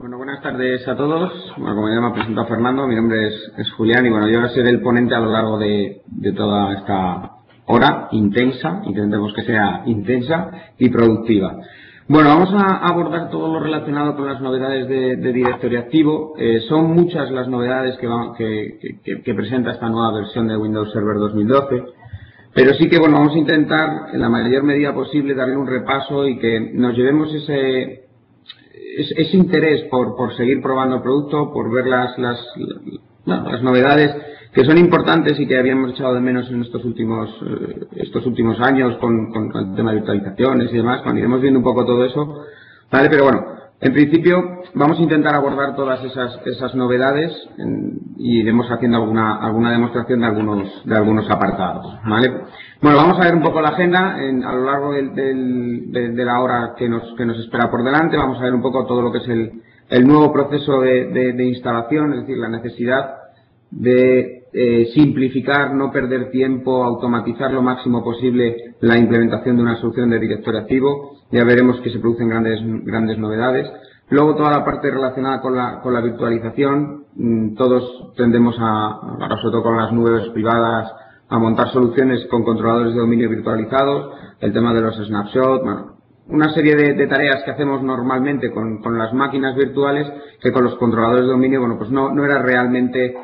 Bueno, buenas tardes a todos. Bueno, como ya me ha presentado Fernando, mi nombre es Julián y bueno, yo voy a ser el ponente a lo largo de toda esta hora intensa, intentemos que sea intensa y productiva. Bueno, vamos a abordar todo lo relacionado con las novedades de directorio activo. Son muchas las novedades que presenta esta nueva versión de Windows Server 2012. Pero sí que, bueno, vamos a intentar en la mayor medida posible darle un repaso y que nos llevemos ese interés por seguir probando el producto, por ver las novedades que son importantes y que habíamos echado de menos en estos últimos años con el tema de virtualizaciones y demás, cuando iremos viendo un poco todo eso, ¿vale? Pero bueno, en principio vamos a intentar abordar todas esas novedades y iremos haciendo alguna demostración de algunos apartados, ¿vale? Bueno, vamos a ver un poco la agenda a lo largo de la hora que nos espera por delante. Vamos a ver un poco todo lo que es el nuevo proceso de instalación, es decir, la necesidad de simplificar, no perder tiempo, automatizar lo máximo posible la implementación de una solución de directorio activo. Ya veremos que se producen grandes novedades. Luego toda la parte relacionada con la virtualización. Todos tendemos ahora sobre todo con las nubes privadas, a montar soluciones con controladores de dominio virtualizados, el tema de los snapshots, bueno, una serie de tareas que hacemos normalmente con las máquinas virtuales que con los controladores de dominio, bueno, pues no era realmente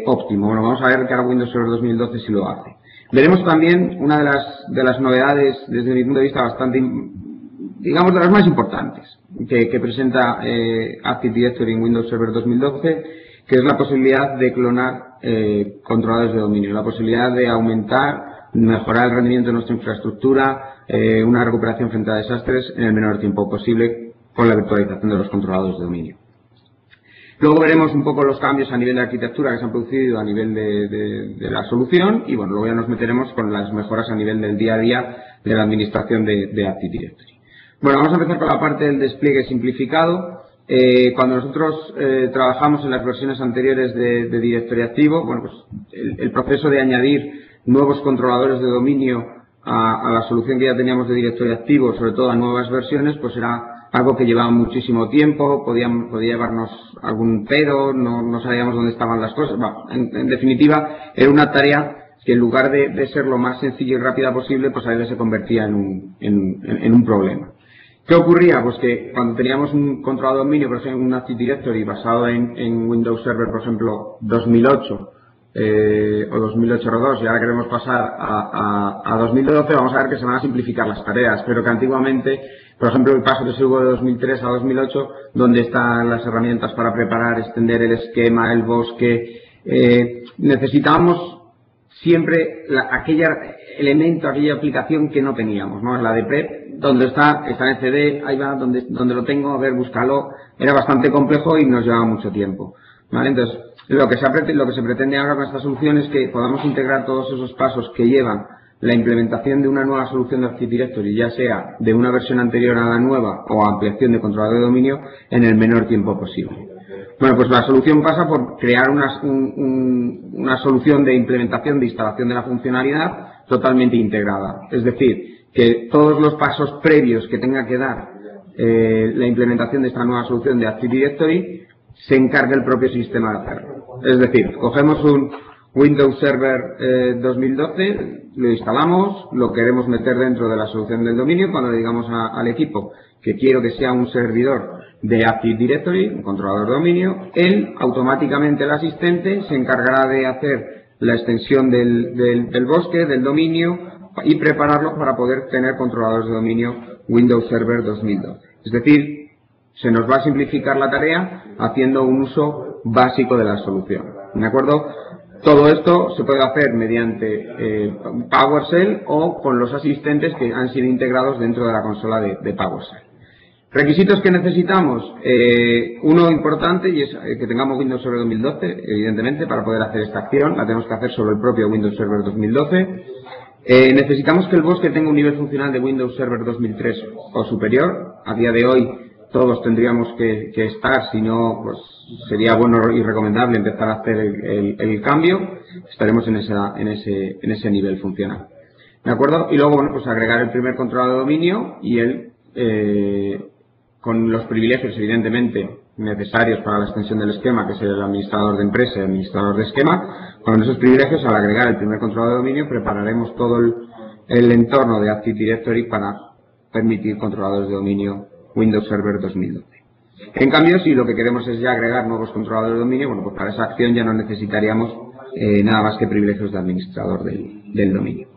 óptimo. Bueno, vamos a ver que ahora Windows Server 2012 sí lo hace. Veremos también una de las novedades, desde mi punto de vista, bastante, digamos, de las más importantes que presenta Active Directory en Windows Server 2012, que es la posibilidad de clonar controladores de dominio, la posibilidad de aumentar, mejorar el rendimiento de nuestra infraestructura, una recuperación frente a desastres en el menor tiempo posible con la virtualización de los controladores de dominio. Luego veremos un poco los cambios a nivel de arquitectura que se han producido a nivel de la solución y bueno, luego ya nos meteremos con las mejoras a nivel del día a día de la administración de Active Directory. Bueno, vamos a empezar con la parte del despliegue simplificado. Cuando nosotros trabajamos en las versiones anteriores de directorio activo, bueno, pues el proceso de añadir nuevos controladores de dominio a la solución que ya teníamos de directorio activo, sobre todo a nuevas versiones, pues era algo que llevaba muchísimo tiempo, podía llevarnos algún pero, no sabíamos dónde estaban las cosas. Bueno, en definitiva, era una tarea que en lugar de ser lo más sencilla y rápida posible, pues a veces se convertía en un problema. ¿Qué ocurría? Pues que cuando teníamos un controlador de dominio, por ejemplo, un Active Directory basado en Windows Server, por ejemplo, 2008 o 2008 y ahora queremos pasar a 2012, vamos a ver que se van a simplificar las tareas, pero que antiguamente, por ejemplo, el paso que se hubo de 2003 a 2008, donde están las herramientas para preparar, extender el esquema, el bosque, necesitábamos siempre aquella aplicación que no teníamos, ¿no? La de prep, donde está en el CD, ahí va, donde lo tengo, a ver, búscalo. Era bastante complejo y nos llevaba mucho tiempo, ¿vale? Entonces, lo que se pretende ahora con esta solución es que podamos integrar todos esos pasos que llevan la implementación de una nueva solución de Active Directory, ya sea de una versión anterior a la nueva o ampliación de controlador de dominio, en el menor tiempo posible. Bueno, pues la solución pasa por crear una solución de implementación de instalación de la funcionalidad totalmente integrada. Es decir, que todos los pasos previos que tenga que dar la implementación de esta nueva solución de Active Directory se encargue el propio sistema de hacerlo. Es decir, cogemos un Windows Server 2012, lo instalamos, lo queremos meter dentro de la solución del dominio. Cuando le digamos al equipo que quiero que sea un servidor de Active Directory, un controlador de dominio, él automáticamente, el asistente, se encargará de hacer la extensión del bosque, del dominio y prepararlo para poder tener controladores de dominio Windows Server 2012. Es decir, se nos va a simplificar la tarea haciendo un uso básico de la solución. ¿De acuerdo? Todo esto se puede hacer mediante PowerShell o con los asistentes que han sido integrados dentro de la consola de PowerShell. Requisitos que necesitamos, uno importante, y es que tengamos Windows Server 2012, evidentemente, para poder hacer esta acción. La tenemos que hacer sobre el propio Windows Server 2012. Necesitamos que el bosque tenga un nivel funcional de Windows Server 2003 o superior. A día de hoy todos tendríamos que estar, si no, pues sería bueno y recomendable empezar a hacer el cambio. Estaremos en ese nivel funcional. ¿De acuerdo? Y luego, bueno, pues agregar el primer controlador de dominio y el con los privilegios evidentemente necesarios para la extensión del esquema, que es el administrador de empresa y el administrador de esquema. Con esos privilegios, al agregar el primer controlador de dominio, prepararemos todo el entorno de Active Directory para permitir controladores de dominio Windows Server 2012. En cambio, si lo que queremos es ya agregar nuevos controladores de dominio, bueno, pues para esa acción ya no necesitaríamos nada más que privilegios de administrador del dominio.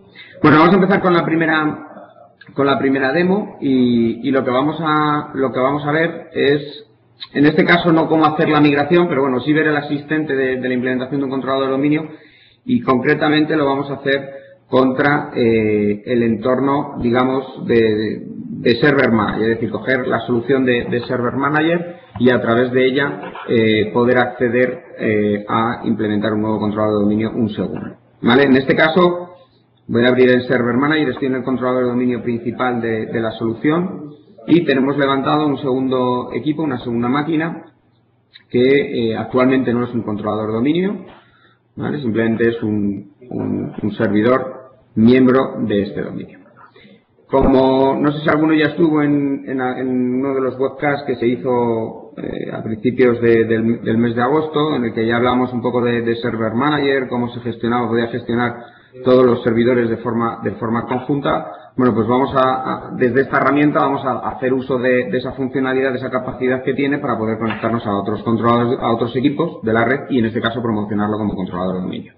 Bueno, vamos a empezar con la primera demo y lo que vamos a ver es, en este caso no cómo hacer la migración, pero bueno, sí ver el asistente de la implementación de un controlador de dominio, y concretamente lo vamos a hacer contra el entorno, digamos, de Server Manager, es decir, coger la solución de Server Manager y a través de ella poder acceder a implementar un nuevo controlador de dominio un segundo. ¿Vale? En este caso voy a abrir el Server Manager, estoy en el controlador de dominio principal de la solución y tenemos levantado un segundo equipo, una segunda máquina que actualmente no es un controlador de dominio, ¿vale? Simplemente es un servidor miembro de este dominio. Como no sé si alguno ya estuvo en uno de los webcasts que se hizo a principios del mes de agosto, en el que ya hablamos un poco de Server Manager, cómo se gestionaba, podía gestionar todos los servidores de forma conjunta. Bueno, pues vamos desde esta herramienta vamos a hacer uso de esa funcionalidad, de esa capacidad que tiene para poder conectarnos a otros controladores, a otros equipos de la red y en este caso promocionarlo como controlador de dominio.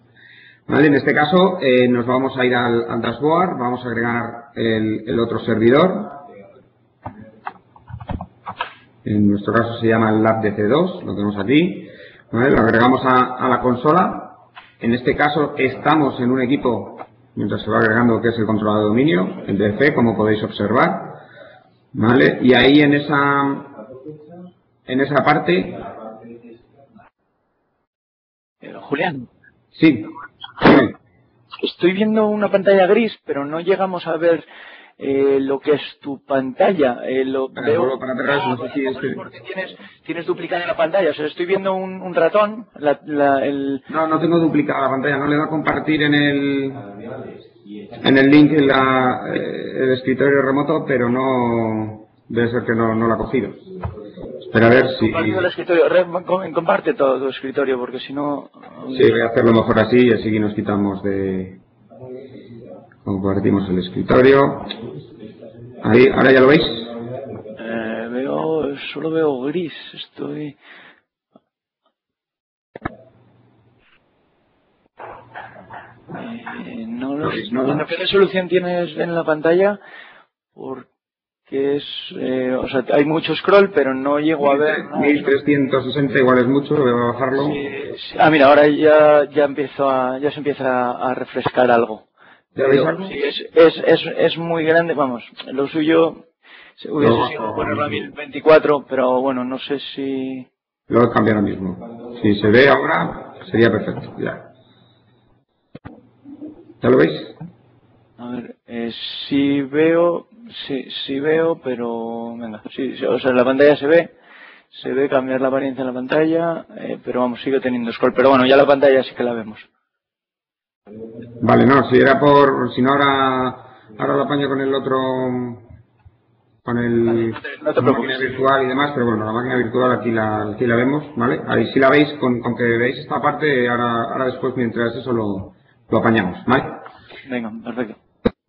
¿Vale? En este caso nos vamos a ir al dashboard, vamos a agregar el otro servidor. En nuestro caso se llama el LabDC2, lo tenemos aquí. ¿Vale? Lo agregamos a la consola. En este caso estamos en un equipo, mientras se va agregando, que es el controlador de dominio, el DC, como podéis observar. ¿Vale? Y ahí en esa parte... Julián. Sí. Estoy viendo una pantalla gris, pero no llegamos a ver lo que es tu pantalla. Veo para atrás, no sé si es que... Porque tienes duplicada la pantalla. O sea, estoy viendo un ratón. No tengo duplicada la pantalla. No le da a compartir en el link el escritorio remoto, pero no... Debe ser que no lo ha cogido. Espera a ver si... El escritorio. Comparte todo tu escritorio, porque si no... Sí, voy a hacerlo mejor así y así nos quitamos de... Compartimos el escritorio. Ahí, ¿ahora ya lo veis? Solo veo gris. Estoy... No lo sé. ¿Qué resolución tienes en la pantalla? Porque o sea, hay mucho scroll, pero no llego a ver... 1360 igual es mucho, voy a bajarlo. Sí. Ah, mira, ahora ya se empieza a refrescar algo. ¿Ya veis algo? Sí, es muy grande, vamos, lo suyo hubiese sido ponerlo a 1024, pero bueno, no sé si... Lo voy a cambiar ahora mismo. Si se ve ahora, sería perfecto, ya. ¿Ya lo veis? A ver, sí veo, pero venga, sí, o sea, la pantalla se ve cambiar la apariencia de la pantalla, pero vamos, sigue teniendo scroll, pero bueno, ya la pantalla sí que la vemos. Vale, no, si era si no ahora lo apaño con el otro, con el no te máquina virtual y demás, pero bueno, la máquina virtual aquí la vemos, ¿vale? Ahí sí la veis, con que veáis esta parte, ahora después mientras eso lo apañamos, ¿vale? Venga, perfecto.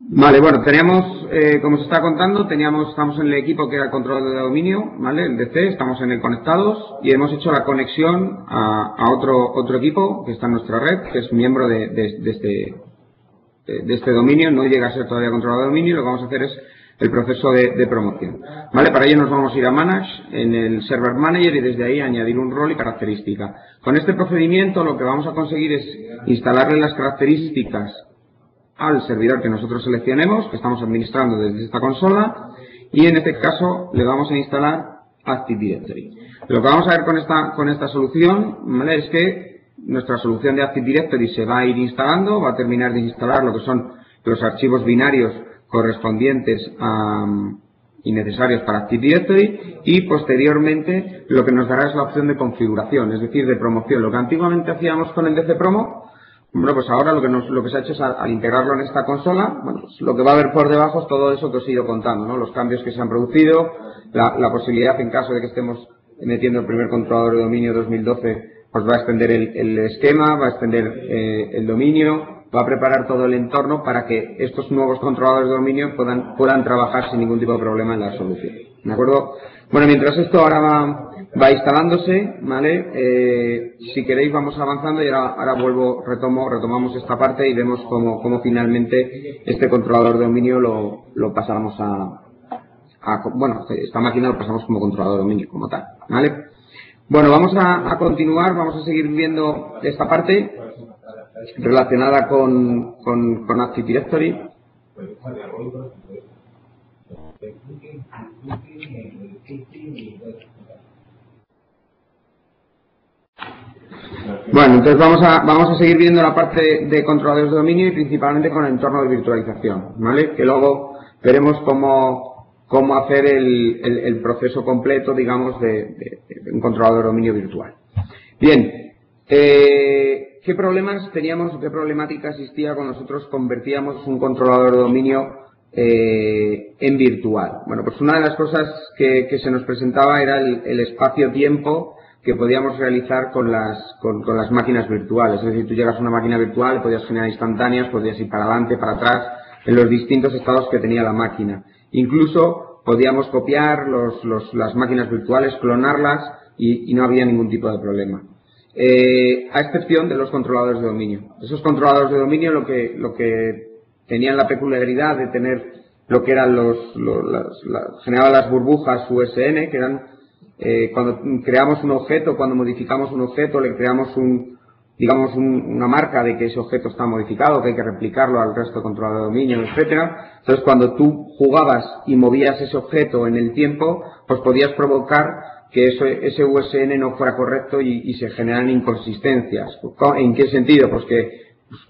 Vale, bueno, teníamos, como se está contando, estamos en el equipo que era el control de dominio, ¿vale? El DC, estamos en el conectados y hemos hecho la conexión a otro equipo que está en nuestra red, que es miembro de este dominio, no llega a ser todavía controlador de dominio, y lo que vamos a hacer es el proceso de promoción. ¿Vale? Para ello nos vamos a ir a Manage, en el Server Manager, y desde ahí añadir un rol y característica. Con este procedimiento lo que vamos a conseguir es instalarle las características al servidor que nosotros seleccionemos, que estamos administrando desde esta consola, y en este caso le vamos a instalar Active Directory. Lo que vamos a ver con esta solución, ¿vale?, es que nuestra solución de Active Directory se va a ir instalando, va a terminar de instalar lo que son los archivos binarios correspondientes y necesarios para Active Directory, y posteriormente lo que nos dará es la opción de configuración, es decir, de promoción. Lo que antiguamente hacíamos con el DC Promo, Bueno, pues ahora lo que se ha hecho es al integrarlo en esta consola, bueno, pues lo que va a haber por debajo es todo eso que os he ido contando, ¿no? Los cambios que se han producido, la posibilidad en caso de que estemos metiendo el primer controlador de dominio 2012, pues va a extender el esquema, va a extender el dominio, va a preparar todo el entorno para que estos nuevos controladores de dominio puedan trabajar sin ningún tipo de problema en la solución. ¿De acuerdo? Bueno, mientras esto ahora va instalándose, ¿vale? Si queréis vamos avanzando y ahora retomamos esta parte y vemos cómo finalmente este controlador de dominio lo pasamos bueno, esta máquina lo pasamos como controlador de dominio como tal, ¿vale? Bueno, vamos a continuar, vamos a seguir viendo esta parte relacionada con Active Directory. Bueno, entonces vamos a seguir viendo la parte de controladores de dominio y principalmente con el entorno de virtualización, ¿vale? Que luego veremos cómo hacer el proceso completo, digamos, de un controlador de dominio virtual. Bien, ¿qué problemas teníamos o qué problemática existía cuando nosotros convertíamos un controlador de dominio en virtual? Bueno, pues una de las cosas que se nos presentaba era el espacio-tiempo que podíamos realizar con las máquinas virtuales. Es decir, tú llegas a una máquina virtual, podías generar instantáneas, podías ir para adelante, para atrás, en los distintos estados que tenía la máquina. Incluso podíamos copiar las máquinas virtuales, clonarlas y no había ningún tipo de problema. A excepción de los controladores de dominio. Esos controladores de dominio lo que tenían la peculiaridad de tener lo que eran generaban las burbujas USN, que eran cuando creamos un objeto, cuando modificamos un objeto, le creamos una marca de que ese objeto está modificado, que hay que replicarlo al resto de controlador de dominio, etcétera. Entonces, cuando tú jugabas y movías ese objeto en el tiempo, pues podías provocar que ese USN no fuera correcto y se generan inconsistencias. ¿En qué sentido? Pues que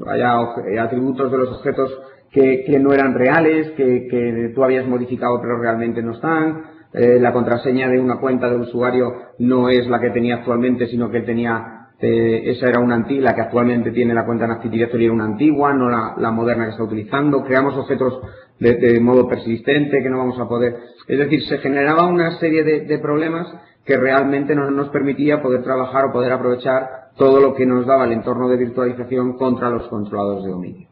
haya atributos de los objetos que no eran reales, que tú habías modificado pero realmente no están. La contraseña de una cuenta de usuario no es la que tenía actualmente, sino que él tenía, esa era la que actualmente tiene la cuenta en Active Directory era una antigua, no la moderna que está utilizando. Creamos objetos de modo persistente que no vamos a poder. Es decir, se generaba una serie de problemas que realmente no nos permitía poder trabajar o poder aprovechar todo lo que nos daba el entorno de virtualización contra los controladores de dominio.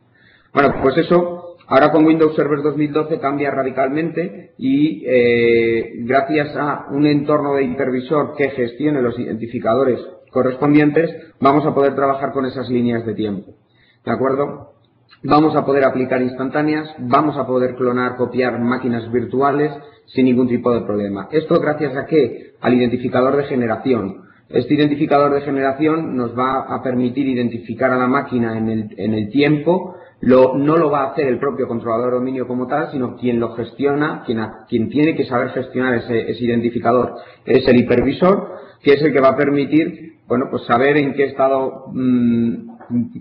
Bueno, pues eso, ahora con Windows Server 2012 cambia radicalmente y gracias a un entorno de hipervisor que gestione los identificadores correspondientes, vamos a poder trabajar con esas líneas de tiempo. ¿De acuerdo? Vamos a poder aplicar instantáneas, vamos a poder clonar, copiar máquinas virtuales sin ningún tipo de problema. ¿Esto gracias a qué? Al identificador de generación. Este identificador de generación nos va a permitir identificar a la máquina en el tiempo. No lo va a hacer el propio controlador de dominio como tal, sino quien lo gestiona, quien tiene que saber gestionar ese identificador es el hipervisor, que es el que va a permitir, bueno, pues saber en qué estado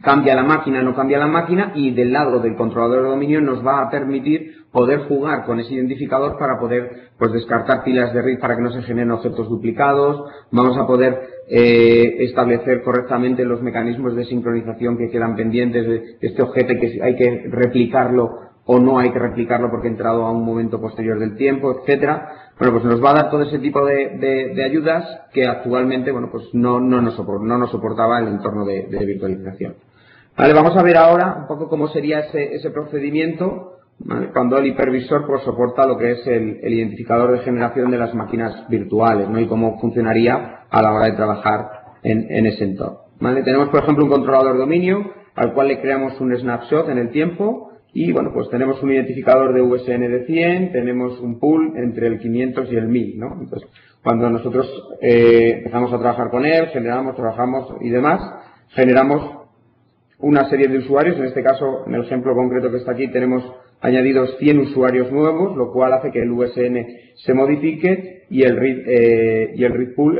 cambia la máquina, no cambia la máquina, y del lado del controlador de dominio nos va a permitir poder jugar con ese identificador para poder pues descartar pilas de RID para que no se generen objetos duplicados. Vamos a poder establecer correctamente los mecanismos de sincronización que quedan pendientes de este objeto, que hay que replicarlo o no hay que replicarlo porque ha entrado a un momento posterior del tiempo, etcétera. Bueno, pues nos va a dar todo ese tipo de ayudas que actualmente, bueno, pues no nos soportaba el entorno de virtualización. Vale, vamos a ver ahora un poco cómo sería ese procedimiento, ¿vale? Cuando el hipervisor pues soporta lo que es el identificador de generación de las máquinas virtuales, ¿no? Y cómo funcionaría a la hora de trabajar en ese entorno. ¿Vale? Tenemos, por ejemplo, un controlador de dominio al cual le creamos un snapshot en el tiempo. Y bueno, pues tenemos un identificador de USN de 100, tenemos un pool entre el 500 y el 1000, ¿no? Entonces, cuando nosotros empezamos a trabajar con él, trabajamos y demás, generamos una serie de usuarios. En este caso, en el ejemplo concreto que está aquí, tenemos añadidos 100 usuarios nuevos, lo cual hace que el USN se modifique y el read pool,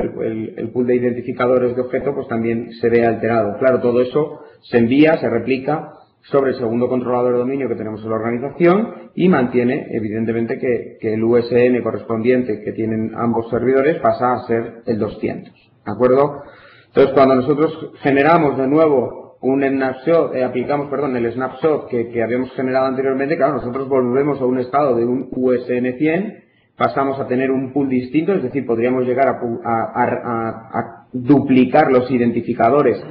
el pool de identificadores de objeto, pues también se ve alterado. Claro, todo eso se envía, se replica sobre el segundo controlador de dominio que tenemos en la organización y mantiene, evidentemente, que el USN correspondiente que tienen ambos servidores pasa a ser el 200. ¿De acuerdo? Entonces, cuando nosotros generamos de nuevo un snapshot, aplicamos, perdón, el snapshot que habíamos generado anteriormente, claro, nosotros volvemos a un estado de un USN 100, pasamos a tener un pool distinto, es decir, podríamos llegar a duplicar los identificadores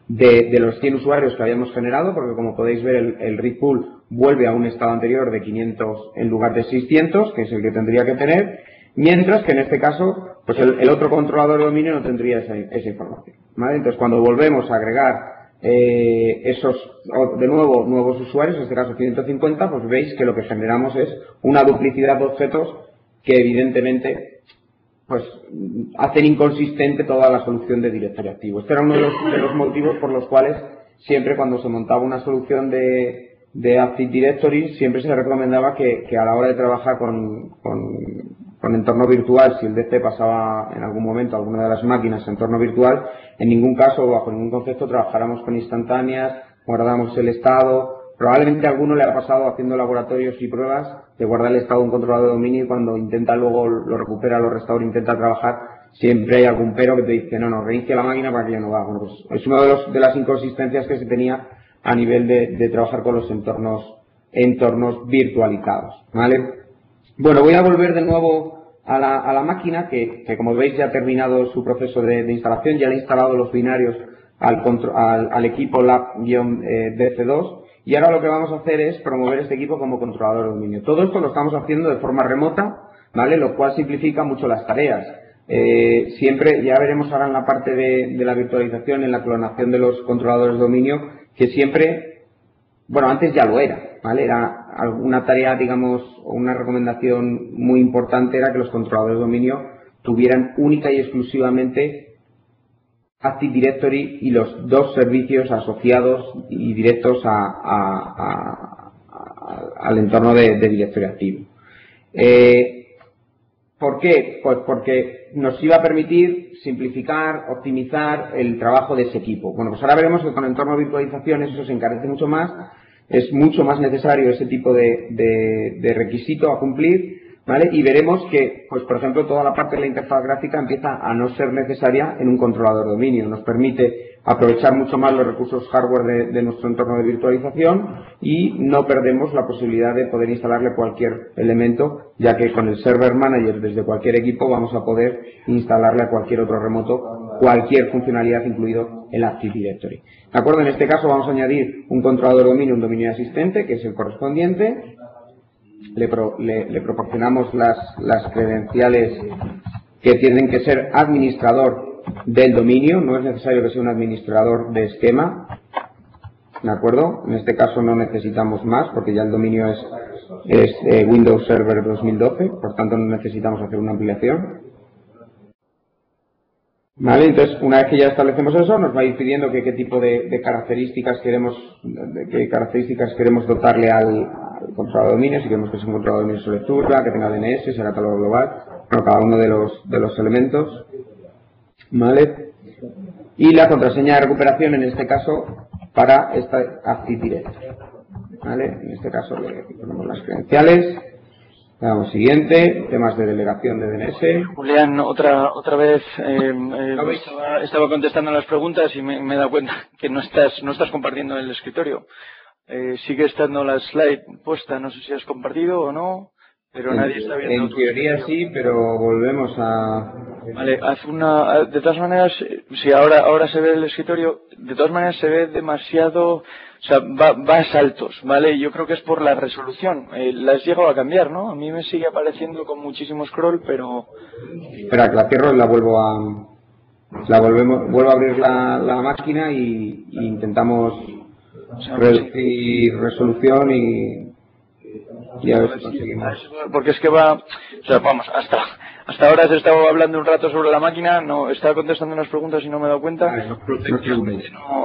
de los 100 usuarios que habíamos generado, porque como podéis ver el read pool vuelve a un estado anterior de 500 en lugar de 600, que es el que tendría que tener, mientras que en este caso pues el otro controlador de dominio no tendría esa información, ¿vale? Entonces cuando volvemos a agregar de nuevo nuevos usuarios, en este caso 150, pues veis que lo que generamos es una duplicidad de objetos que evidentemente pues hacen inconsistente toda la solución de directorio activo. Este era uno de los motivos por los cuales siempre cuando se montaba una solución de Active Directory siempre se recomendaba que a la hora de trabajar con entorno virtual, si el DC pasaba en algún momento a alguna de las máquinas en entorno virtual, en ningún caso o bajo ningún concepto trabajáramos con instantáneas, guardamos el estado. Probablemente a alguno le ha pasado haciendo laboratorios y pruebas de guardar el estado de un controlador de dominio y cuando intenta luego lo recupera, lo restaura, intenta trabajar, siempre hay algún pero que te dice no, reinicia la máquina para que ya no va. Bueno, pues es una de las inconsistencias que se tenía a nivel de trabajar con los entornos virtualizados, ¿vale? Bueno, voy a volver de nuevo a la máquina que como veis ya ha terminado su proceso de instalación, ya le he instalado los binarios al equipo lab-DC2 y ahora lo que vamos a hacer es promover este equipo como controlador de dominio. Todo esto lo estamos haciendo de forma remota, ¿vale? Lo cual simplifica mucho las tareas. Siempre, ya veremos ahora en la parte de la virtualización, en la clonación de los controladores de dominio, que siempre, bueno, antes ya lo era, ¿vale? Era una tarea, digamos, o una recomendación muy importante era que los controladores de dominio tuvieran única y exclusivamente Active Directory y los dos servicios asociados y directos al entorno de directorio activo. ¿Por qué? Pues porque nos iba a permitir simplificar, optimizar el trabajo de ese equipo. Bueno, pues ahora veremos que con el entorno de virtualización eso se encarece mucho más, es mucho más necesario ese tipo de requisito a cumplir, ¿vale? Y veremos que, pues por ejemplo, toda la parte de la interfaz gráfica empieza a no ser necesaria en un controlador de dominio. Nos permite aprovechar mucho más los recursos hardware de nuestro entorno de virtualización y no perdemos la posibilidad de poder instalarle cualquier elemento, ya que con el Server Manager desde cualquier equipo vamos a poder instalarle a cualquier otro remoto cualquier funcionalidad, incluido el Active Directory. ¿De acuerdo? En este caso vamos a añadir un controlador de dominio, un dominio asistente, que es el correspondiente. Le proporcionamos las credenciales que tienen que ser administrador del dominio, no es necesario que sea un administrador de esquema, ¿de acuerdo? En este caso no necesitamos más porque ya el dominio es Windows Server 2012, por tanto no necesitamos hacer una ampliación. Vale, entonces una vez que ya establecemos eso, nos va a ir pidiendo qué tipo de características queremos dotarle al controlador de dominio, si queremos que sea un controlador de dominio sobre lectura, que tenga DNS, sea catálogo global, bueno, cada uno de los elementos, ¿vale? Y la contraseña de recuperación en este caso para esta Active Directory, ¿vale? En este caso le ponemos las credenciales. Damos siguiente, temas de delegación de DNS. Julián, otra vez estaba contestando las preguntas y me he dado cuenta que no estás compartiendo el escritorio. Sigue estando la slide puesta, no sé si has compartido o no, pero nadie está viendo. En teoría sí, pero volvemos a... Vale, de todas maneras, si ahora se ve el escritorio, de todas maneras se ve demasiado, o sea, va a saltos, ¿vale? Yo creo que es por la resolución. La has llegado a cambiar, ¿no? A mí me sigue apareciendo con muchísimo scroll, pero... Espera, que la cierro y vuelvo a abrir la máquina y intentamos reducir resolución y a ver si conseguimos. Porque es que o sea, vamos, hasta ahora se estaba hablando un rato sobre la máquina, no estaba contestando unas preguntas y no me he dado cuenta.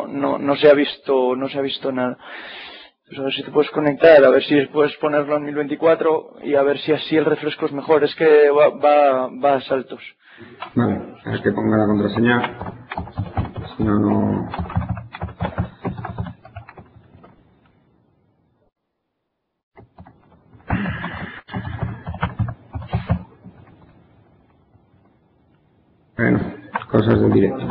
No se ha visto nada. Pues a ver si te puedes conectar, a ver si puedes ponerlo en 1024 y a ver si así el refresco es mejor. Es que va a saltos. Vale, a ver que ponga la contraseña. Si no. Bueno, cosas del directo.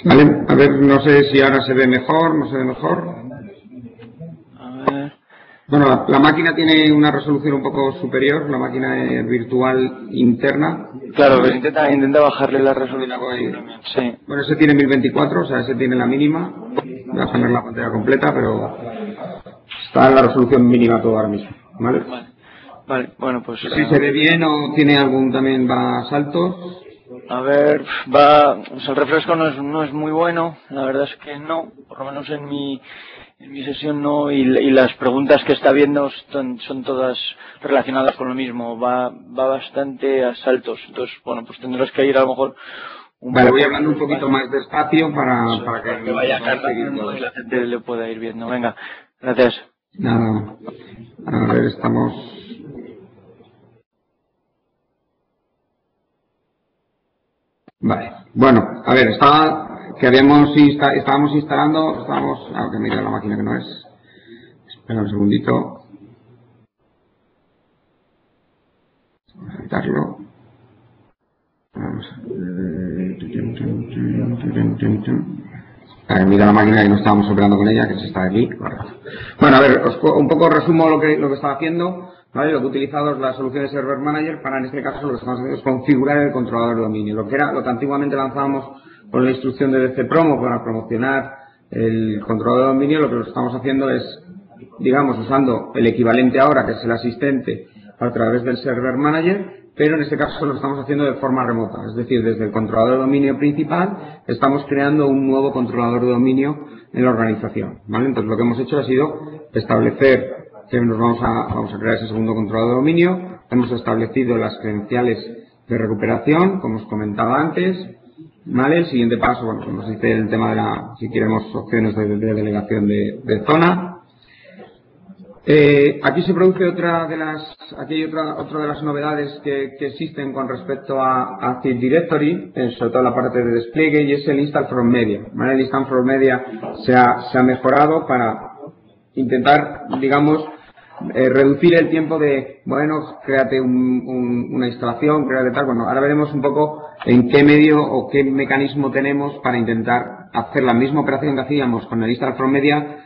Vale, a ver, no sé si ahora se ve mejor, no se ve mejor. A ver. Bueno, la máquina tiene una resolución un poco superior, la máquina virtual interna. Claro, pero intenta bajarle la resolución. Sí. Bueno, ese tiene 1024, o sea, ese tiene la mínima. Voy a poner la pantalla completa, pero está en la resolución mínima todo ahora mismo. ¿Vale? Vale, bueno, pues... Si se ve bien o tiene algún también va a saltos. A ver, o sea, el refresco no es muy bueno, la verdad es que no, por lo menos en mi sesión no, y las preguntas que está viendo son todas relacionadas con lo mismo, va bastante a saltos, entonces, bueno, pues tendrás que ir a lo mejor Vale, voy hablando un poquito más despacio para que vaya cargando y la gente le pueda ir viendo. Venga, gracias. Nada, a ver, estamos... Vale, bueno, a ver, estábamos instalando, que mira la máquina que no es. Espera un segundito. Vamos a quitarlo. Vamos a ver, mira la máquina que no estábamos operando con ella, que se está aquí. Correcto. Bueno, a ver, un poco resumo lo que estaba haciendo. ¿Vale? Lo que he utilizado es la solución de Server Manager para, en este caso, lo que estamos haciendo es configurar el controlador de dominio. Lo que antiguamente lanzábamos con la instrucción de DC Promo para promocionar el controlador de dominio, lo que estamos haciendo es, digamos, usando el equivalente ahora, que es el asistente, a través del Server Manager, pero en este caso lo estamos haciendo de forma remota. Es decir, desde el controlador de dominio principal estamos creando un nuevo controlador de dominio en la organización. ¿Vale? Entonces lo que hemos hecho ha sido establecer que vamos a crear ese segundo controlador de dominio. Hemos establecido las credenciales de recuperación, como os comentaba antes. ¿Vale? El siguiente paso, bueno, nos dice el tema de si queremos opciones de delegación de zona. Aquí se produce otra de las novedades que existen con respecto a Active Directory, sobre todo la parte de despliegue, y es el Install from Media. ¿Vale? El Install from Media se ha mejorado para intentar, digamos, reducir el tiempo de, bueno, créate una instalación, créate tal. Bueno, ahora veremos un poco en qué medio o qué mecanismo tenemos para intentar hacer la misma operación que hacíamos con el Install from Media,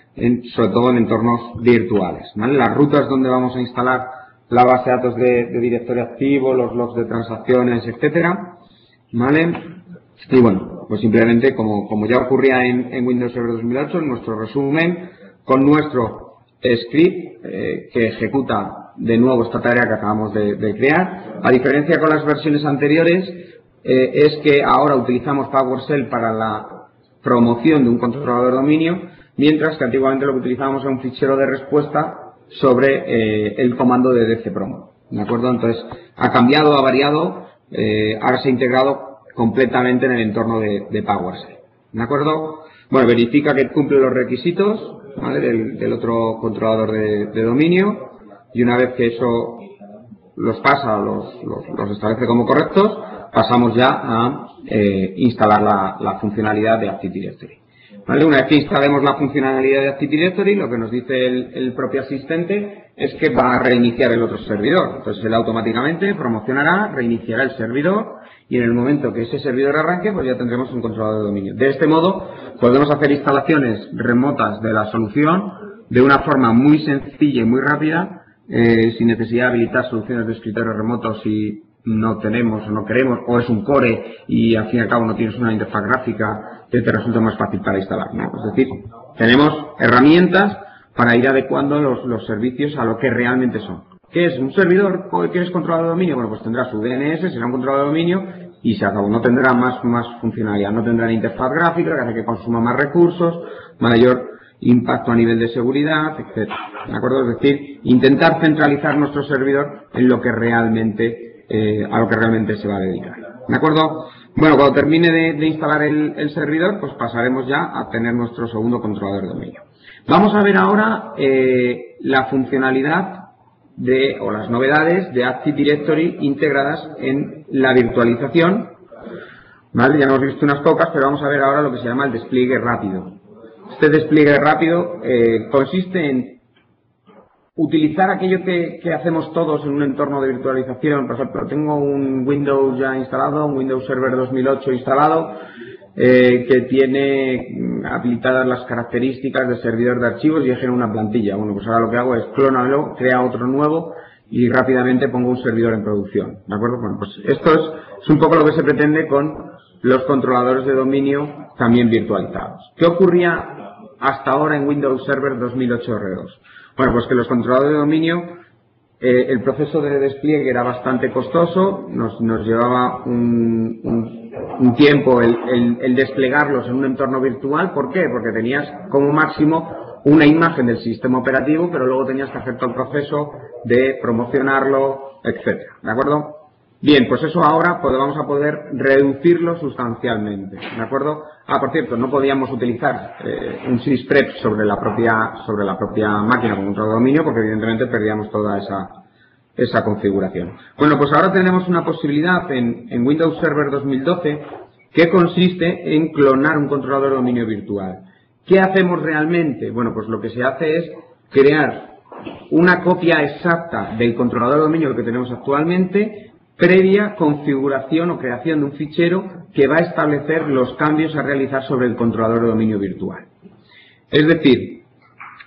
sobre todo en entornos virtuales. ¿Vale? Las rutas donde vamos a instalar la base de datos de directorio activo, los logs de transacciones, etcétera. ¿Vale? Y bueno, pues simplemente como ya ocurría en Windows Server 2008, en nuestro resumen, con nuestro script que ejecuta de nuevo esta tarea que acabamos de crear. A diferencia con las versiones anteriores, es que ahora utilizamos PowerShell para la promoción de un controlador de dominio, mientras que antiguamente lo que utilizábamos era un fichero de respuesta sobre el comando de dcpromo. ¿De acuerdo? Entonces, ha cambiado, ha variado, ahora se ha integrado completamente en el entorno de PowerShell. ¿De acuerdo? Bueno, verifica que cumple los requisitos, ¿vale? del otro controlador de dominio, y una vez que eso los pasa, los establece como correctos, pasamos ya a instalar la funcionalidad de Active Directory. ¿Vale? Una vez que instalemos la funcionalidad de Active Directory, lo que nos dice el propio asistente es que va a reiniciar el otro servidor. Entonces él automáticamente promocionará, reiniciará el servidor, y en el momento que ese servidor arranque, pues ya tendremos un controlador de dominio. De este modo, podemos hacer instalaciones remotas de la solución de una forma muy sencilla y muy rápida, sin necesidad de habilitar soluciones de escritorio remoto si no tenemos o no queremos, o es un core y al fin y al cabo no tienes una interfaz gráfica que te resulta más fácil para instalar, ¿no? Es decir, tenemos herramientas para ir adecuando los servicios a lo que realmente son. ¿Qué es un servidor? ¿Qué es controlador de dominio? Bueno, pues tendrá su DNS, será un controlador de dominio y se acabó. No tendrá más funcionalidad, no tendrá interfaz gráfica que hace que consuma más recursos, mayor impacto a nivel de seguridad, etc. ¿De acuerdo? Es decir, intentar centralizar nuestro servidor en lo que realmente a lo que realmente se va a dedicar. ¿De acuerdo? Bueno, cuando termine de instalar el servidor, pues pasaremos ya a tener nuestro segundo controlador de dominio. Vamos a ver ahora la funcionalidad o las novedades de Active Directory integradas en la virtualización. ¿Vale? Ya hemos visto unas pocas, pero vamos a ver ahora lo que se llama el despliegue rápido. Este despliegue rápido consiste en utilizar aquello que hacemos todos en un entorno de virtualización. Por ejemplo, tengo un Windows ya instalado, un Windows Server 2008 instalado, que tiene habilitadas las características de servidor de archivos y he generado una plantilla. Bueno, pues ahora lo que hago es clonarlo, crea otro nuevo y rápidamente pongo un servidor en producción. ¿De acuerdo? Bueno, pues esto es un poco lo que se pretende con los controladores de dominio también virtualizados. ¿Qué ocurría hasta ahora en Windows Server 2008 R2? Bueno, pues que los controladores de dominio, el proceso de despliegue era bastante costoso, nos llevaba un tiempo el desplegarlos en un entorno virtual. ¿Por qué? Porque tenías como máximo una imagen del sistema operativo, pero luego tenías que hacer todo el proceso de promocionarlo, etcétera. ¿De acuerdo? Bien, pues eso ahora vamos a poder reducirlo sustancialmente. ¿De acuerdo? Por cierto, no podíamos utilizar un sysprep sobre la propia máquina con control de dominio porque evidentemente perdíamos toda esa configuración. Bueno, pues ahora tenemos una posibilidad en Windows Server 2012 que consiste en clonar un controlador de dominio virtual. ¿Qué hacemos realmente? Bueno, pues lo que se hace es crear una copia exacta del controlador de dominio que tenemos actualmente, previa configuración o creación de un fichero que va a establecer los cambios a realizar sobre el controlador de dominio virtual. Es decir,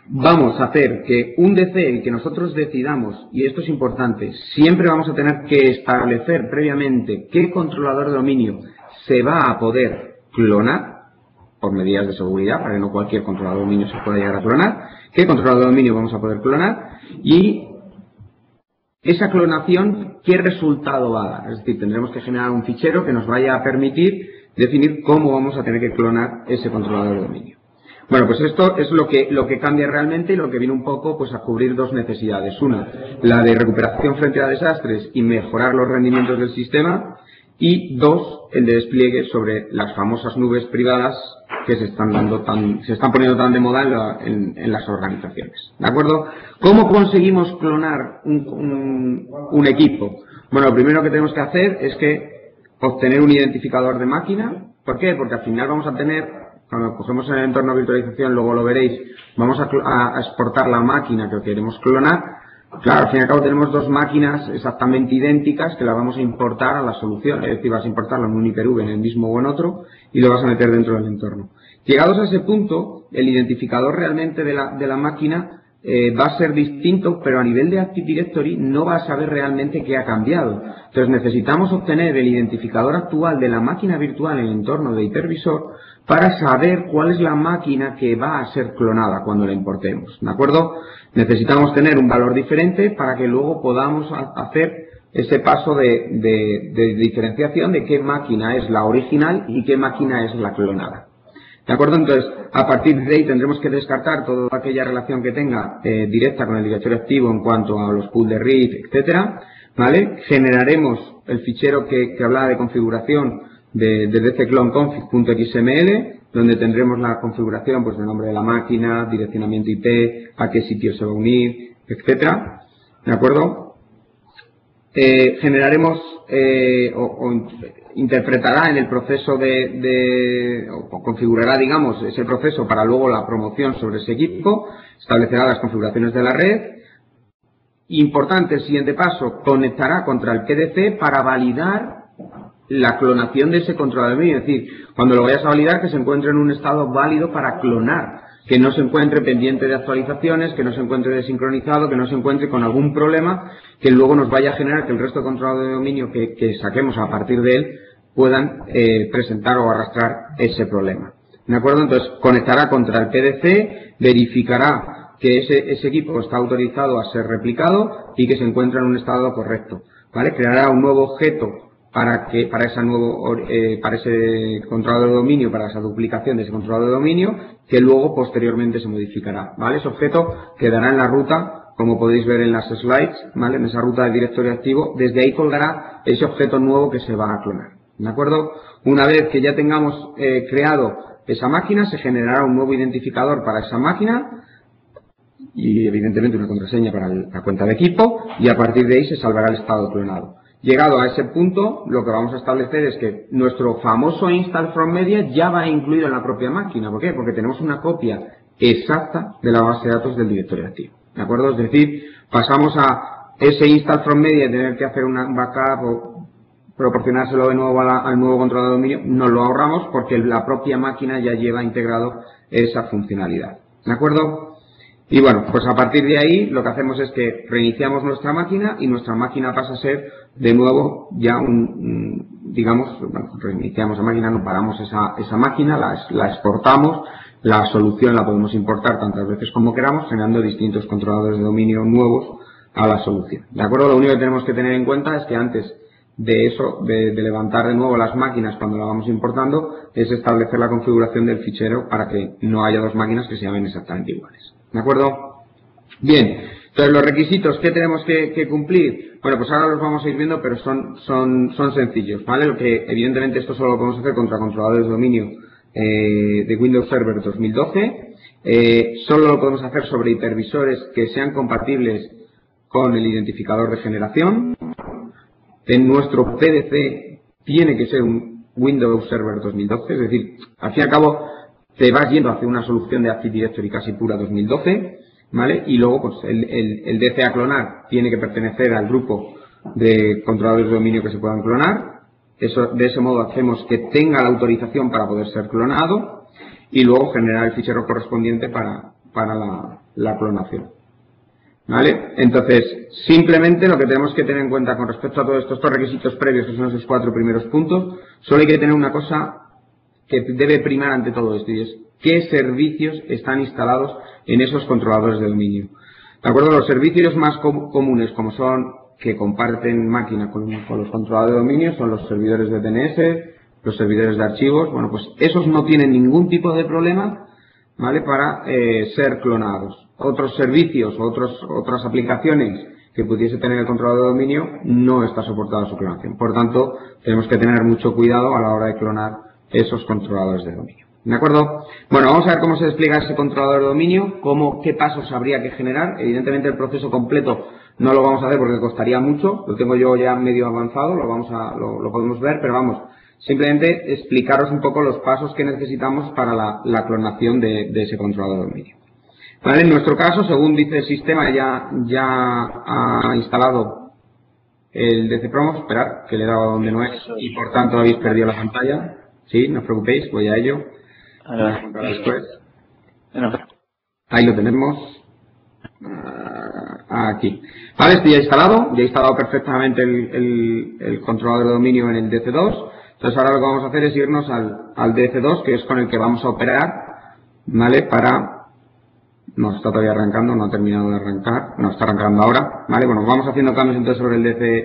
vamos a hacer que un DC, el que nosotros decidamos, y esto es importante, siempre vamos a tener que establecer previamente qué controlador de dominio se va a poder clonar, por medidas de seguridad, para que no cualquier controlador de dominio se pueda llegar a clonar, qué controlador de dominio vamos a poder clonar y esa clonación, ¿qué resultado va a dar? Es decir, tendremos que generar un fichero que nos vaya a permitir definir cómo vamos a tener que clonar ese controlador de dominio. Bueno, pues esto es lo que cambia realmente y lo que viene un poco pues a cubrir dos necesidades. Una, la de recuperación frente a desastres y mejorar los rendimientos del sistema. Y dos, el de despliegue sobre las famosas nubes privadas que se están poniendo tan de moda en las organizaciones. ¿De acuerdo? ¿Cómo conseguimos clonar un equipo? Bueno, lo primero que tenemos que hacer es que obtener un identificador de máquina. ¿Por qué? Porque al final vamos a tener, cuando cogemos en el entorno de virtualización, luego lo veréis, vamos a exportar la máquina que queremos clonar. Claro, al fin y al cabo tenemos dos máquinas exactamente idénticas que las vamos a importar a la solución. Es decir, vas a importarlo en un hyper-V en el mismo o en otro y lo vas a meter dentro del entorno. Llegados a ese punto, el identificador realmente de la máquina va a ser distinto, pero a nivel de Active Directory no va a saber realmente qué ha cambiado. Entonces necesitamos obtener el identificador actual de la máquina virtual en el entorno de hipervisor para saber cuál es la máquina que va a ser clonada cuando la importemos. ¿De acuerdo? Necesitamos tener un valor diferente para que luego podamos hacer ese paso de diferenciación de qué máquina es la original y qué máquina es la clonada. ¿De acuerdo? Entonces, a partir de ahí tendremos que descartar toda aquella relación que tenga directa con el directorio activo en cuanto a los pools de read, etcétera, ¿vale? Generaremos el fichero que hablaba de configuración de dccloneconfig.xml, donde tendremos la configuración pues del nombre de la máquina, direccionamiento IP, a qué sitio se va a unir, etcétera. ¿De acuerdo? Generaremos interpretará en el proceso o configurará, digamos, ese proceso para luego la promoción sobre ese equipo, establecerá las configuraciones de la red. Importante, el siguiente paso, conectará contra el PDC para validar la clonación de ese controlador de dominio. Es decir, cuando lo vayas a validar, que se encuentre en un estado válido para clonar, que no se encuentre pendiente de actualizaciones, que no se encuentre desincronizado, que no se encuentre con algún problema que luego nos vaya a generar que el resto de controladores de dominio que saquemos a partir de él puedan presentar o arrastrar ese problema. ¿De acuerdo? Entonces, conectará contra el PDC, verificará que ese equipo está autorizado a ser replicado y que se encuentra en un estado correcto. ¿Vale? Creará un nuevo objeto para ese controlador de dominio, para esa duplicación de ese controlador de dominio, que luego posteriormente se modificará. ¿Vale? Ese objeto quedará en la ruta, como podéis ver en las slides, ¿vale? En esa ruta de directorio activo. Desde ahí colgará ese objeto nuevo que se va a clonar. ¿De acuerdo? Una vez que ya tengamos creado esa máquina, se generará un nuevo identificador para esa máquina y evidentemente una contraseña para la cuenta de equipo, y a partir de ahí se salvará el estado clonado. Llegado a ese punto, lo que vamos a establecer es que nuestro famoso install from media ya va incluido en la propia máquina. ¿Por qué? Porque tenemos una copia exacta de la base de datos del directorio activo. ¿de acuerdo? Es decir, pasamos a ese install from media y tener que hacer un backup o proporcionárselo de nuevo al nuevo controlador de dominio, nos lo ahorramos porque la propia máquina ya lleva integrado esa funcionalidad, ¿de acuerdo? Y bueno, pues a partir de ahí lo que hacemos es que reiniciamos nuestra máquina y nuestra máquina pasa a ser de nuevo ya digamos, bueno, reiniciamos la máquina, no paramos esa máquina, la exportamos, la solución la podemos importar tantas veces como queramos, generando distintos controladores de dominio nuevos a la solución, ¿de acuerdo? Lo único que tenemos que tener en cuenta es que antes de eso, de levantar de nuevo las máquinas cuando la vamos importando, es establecer la configuración del fichero para que no haya dos máquinas que se llamen exactamente iguales. ¿De acuerdo? Bien, entonces los requisitos que tenemos que cumplir, bueno, pues ahora los vamos a ir viendo, pero son sencillos, ¿vale? Lo que evidentemente esto solo lo podemos hacer contra controladores de dominio de Windows Server 2012, solo lo podemos hacer sobre hipervisores que sean compatibles con el identificador de generación. En nuestro PDC tiene que ser un Windows Server 2012, es decir, al fin y al cabo te vas yendo hacia una solución de Active Directory casi pura 2012, ¿vale? Y luego pues el DC a clonar tiene que pertenecer al grupo de controladores de dominio que se puedan clonar. De ese modo hacemos que tenga la autorización para poder ser clonado y luego generar el fichero correspondiente para la clonación. ¿Vale? Entonces, simplemente lo que tenemos que tener en cuenta con respecto a todos estos requisitos previos, que son esos 4 primeros puntos, solo hay que tener una cosa que debe primar ante todo esto, y es qué servicios están instalados en esos controladores de dominio. ¿De acuerdo? Los servicios más comunes, como son que comparten máquina con los controladores de dominio, son los servidores de DNS, los servidores de archivos. Bueno, pues esos no tienen ningún tipo de problema, ¿vale?, para ser clonados. Otros servicios, otras aplicaciones que pudiese tener el controlador de dominio, no está soportada su clonación. Por tanto, tenemos que tener mucho cuidado a la hora de clonar esos controladores de dominio. ¿De acuerdo? Bueno, vamos a ver cómo se despliega ese controlador de dominio, qué pasos habría que generar. Evidentemente el proceso completo no lo vamos a hacer porque costaría mucho, lo tengo yo ya medio avanzado, lo podemos ver, pero vamos, simplemente explicaros un poco los pasos que necesitamos para la clonación de ese controlador de dominio. ¿Vale? En nuestro caso, según dice el sistema, ya ha instalado el DCPromo. Esperad, que le he dado a donde no es y por tanto habéis perdido la pantalla. Sí, no os preocupéis, voy a ello. Después. Ahí lo tenemos. Aquí. Vale, esto ya he instalado perfectamente el controlador de dominio en el DC2. Entonces ahora lo que vamos a hacer es irnos al DC2, que es con el que vamos a operar, ¿vale? No, está todavía arrancando, no ha terminado de arrancar, no, está arrancando ahora, ¿vale? Bueno, vamos haciendo cambios entonces sobre el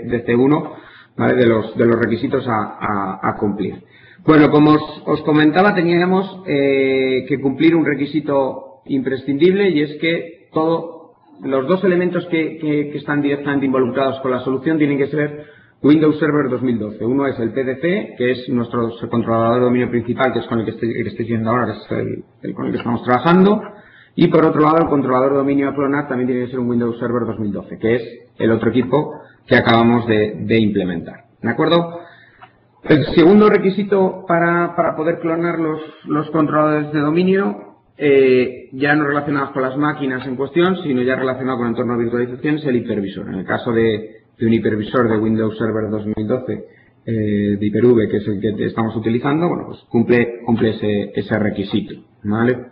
DC1, ¿vale?, de los requisitos a cumplir. Bueno, como os comentaba, teníamos que cumplir un requisito imprescindible, y es que los dos elementos que están directamente involucrados con la solución tienen que ser Windows Server 2012. Uno es el PDC, que es nuestro controlador de dominio principal, que es con el que estoy viendo ahora, que es el con el que estamos trabajando. Y por otro lado, el controlador de dominio a clonar también tiene que ser un Windows Server 2012, que es el otro equipo que acabamos de implementar. ¿De acuerdo? El segundo requisito para poder clonar los controladores de dominio, ya no relacionados con las máquinas en cuestión, sino ya relacionado con el entorno de virtualización, es el hipervisor. En el caso de un hipervisor de Windows Server 2012 de Hyper-V, que es el que estamos utilizando, bueno, pues cumple ese requisito, ¿vale?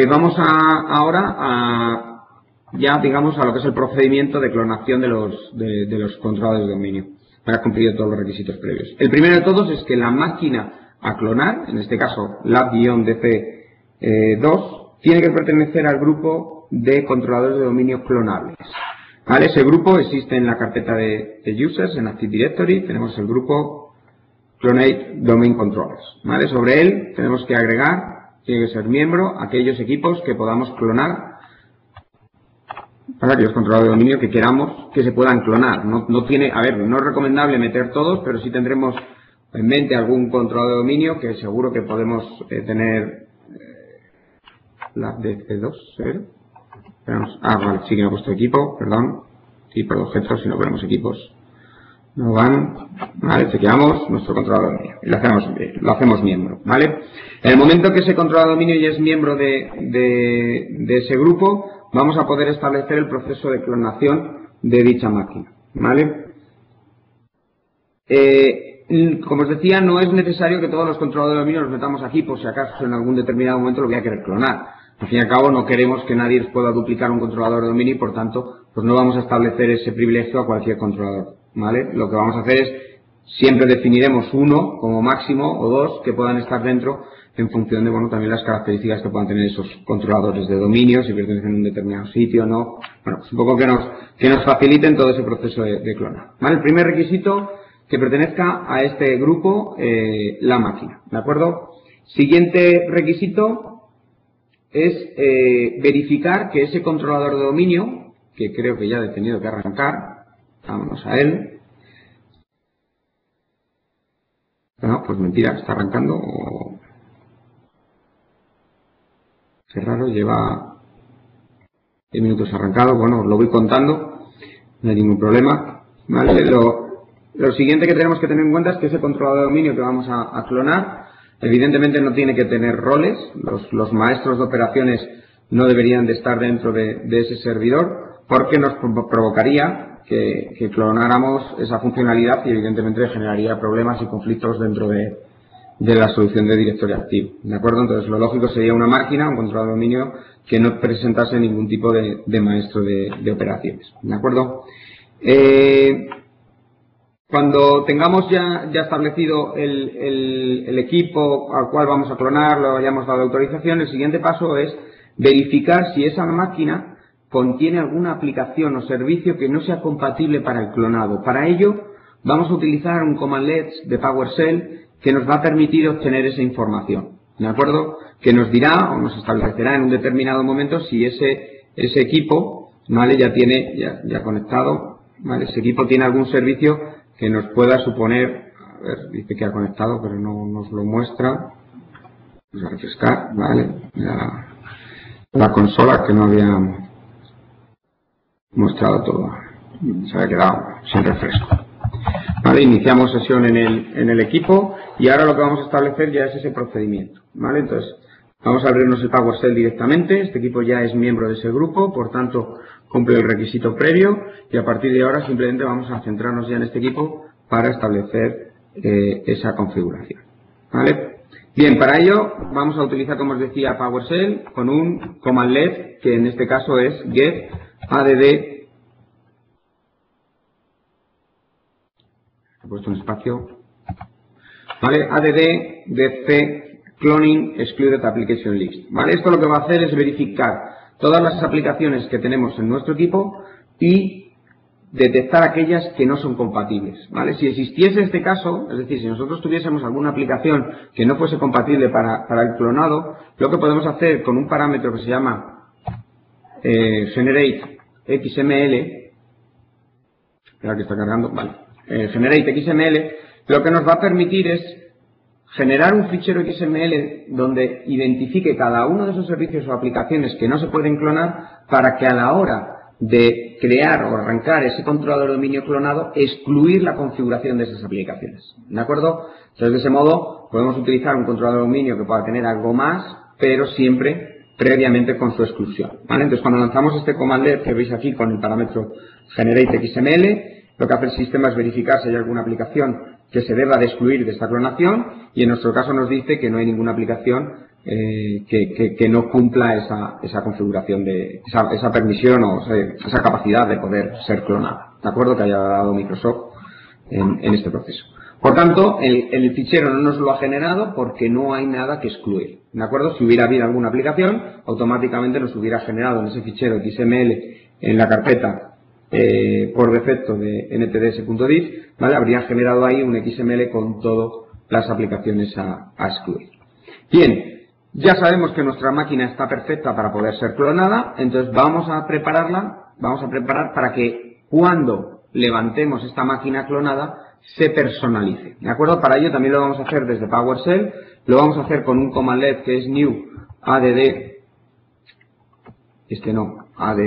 Vamos ahora ya digamos a lo que es el procedimiento de clonación de los controladores de dominio, para cumplir todos los requisitos previos. El primero de todos es que la máquina a clonar, en este caso lab-dc2, tiene que pertenecer al grupo de controladores de dominio clonables. ¿Vale? Ese grupo existe en la carpeta de users, en Active Directory. Tenemos el grupo Clonate Domain Controllers. ¿Vale? Sobre él tenemos que agregar, tiene que ser miembro, aquellos equipos que podamos clonar, para aquellos controladores de dominio que queramos que se puedan clonar. No es recomendable meter todos, pero sí tendremos en mente algún controlador de dominio que seguro que podemos tener. La DC2, ¿eh? Vale, sí que no he puesto equipo, perdón. Tipo de objetos, si no ponemos equipos no van. Vale, chequeamos nuestro controlador de dominio y lo hacemos miembro, ¿vale? En el momento que ese controlador de dominio ya es miembro de ese grupo, vamos a poder establecer el proceso de clonación de dicha máquina, ¿vale? Como os decía, no es necesario que todos los controladores de dominio los metamos aquí por si acaso en algún determinado momento lo voy a querer clonar. Al fin y al cabo no queremos que nadie pueda duplicar un controlador de dominio y por tanto pues no vamos a establecer ese privilegio a cualquier controlador, ¿vale? Lo que vamos a hacer es siempre definiremos uno como máximo o dos que puedan estar dentro en función de, bueno, también las características que puedan tener esos controladores de dominio, si pertenecen a un determinado sitio o no. Bueno, pues un poco que nos faciliten todo ese proceso de clonar, ¿vale? El primer requisito, que pertenezca a este grupo la máquina, ¿de acuerdo? Siguiente requisito es verificar que ese controlador de dominio, que creo que ya he tenido que arrancar, vámonos a él. No, pues mentira, está arrancando o... Qué raro, lleva 10 minutos arrancado, bueno, os lo voy contando, no hay ningún problema, ¿vale? Lo siguiente que tenemos que tener en cuenta es que ese controlador de dominio que vamos a clonar, evidentemente no tiene que tener roles, los maestros de operaciones no deberían de estar dentro de ese servidor, porque nos provocaría que clonáramos esa funcionalidad y evidentemente generaría problemas y conflictos dentro de la solución de directorio activo, ¿de acuerdo? Entonces lo lógico sería una máquina, un controlador de dominio que no presentase ningún tipo de maestro de operaciones, ¿de acuerdo? Cuando tengamos ya establecido el equipo al cual vamos a clonar, lo hayamos dado autorización, el siguiente paso es verificar si esa máquina contiene alguna aplicación o servicio que no sea compatible para el clonado. Para ello vamos a utilizar un commandlet de PowerShell que nos va a permitir obtener esa información, ¿de acuerdo? Que nos dirá o nos establecerá en un determinado momento si ese equipo, ¿vale? Ya conectado, ¿vale? Ese equipo tiene algún servicio que nos pueda suponer, a ver, dice que ha conectado, pero no nos lo muestra. Vamos a refrescar, ¿vale? La consola que no había mostrado todo. Se había quedado sin refresco. Vale, iniciamos sesión en el equipo y ahora lo que vamos a establecer ya es ese procedimiento, ¿vale? Entonces, vamos a abrirnos el PowerShell directamente. Este equipo ya es miembro de ese grupo, por tanto, cumple el requisito previo y a partir de ahora simplemente vamos a centrarnos ya en este equipo para establecer esa configuración, ¿vale? Bien, para ello vamos a utilizar, como os decía, PowerShell con un commandlet que en este caso es get add. He puesto un espacio, ¿vale? Add dc cloning excluded application list, ¿vale? Esto lo que va a hacer es verificar todas las aplicaciones que tenemos en nuestro equipo y detectar aquellas que no son compatibles, ¿vale? Si existiese este caso, es decir, si nosotros tuviésemos alguna aplicación que no fuese compatible para el clonado, lo que podemos hacer con un parámetro que se llama generate XML, espera que está cargando, vale, generate XML, lo que nos va a permitir es generar un fichero XML donde identifique cada uno de esos servicios o aplicaciones que no se pueden clonar para que a la hora de crear o arrancar ese controlador de dominio clonado, excluir la configuración de esas aplicaciones, ¿de acuerdo? Entonces, de ese modo, podemos utilizar un controlador de dominio que pueda tener algo más, pero siempre previamente con su exclusión, ¿vale? Entonces, cuando lanzamos este commandlet que veis aquí con el parámetro generate XML, lo que hace el sistema es verificar si hay alguna aplicación que se deba de excluir de esta clonación y en nuestro caso nos dice que no hay ninguna aplicación que no cumpla esa configuración de esa permisión o esa capacidad de poder ser clonada, ¿de acuerdo? Que haya dado Microsoft en este proceso. Por tanto, el fichero no nos lo ha generado porque no hay nada que excluir, ¿de acuerdo? Si hubiera habido alguna aplicación, automáticamente nos hubiera generado en ese fichero XML en la carpeta por defecto de ntds.div, ¿vale? Habría generado ahí un XML con todas las aplicaciones a excluir. Bien, ya sabemos que nuestra máquina está perfecta para poder ser clonada, entonces vamos a preparar para que cuando levantemos esta máquina clonada se personalice, ¿de acuerdo? Para ello también lo vamos a hacer desde PowerShell, lo vamos a hacer con un commandlet que es new add, add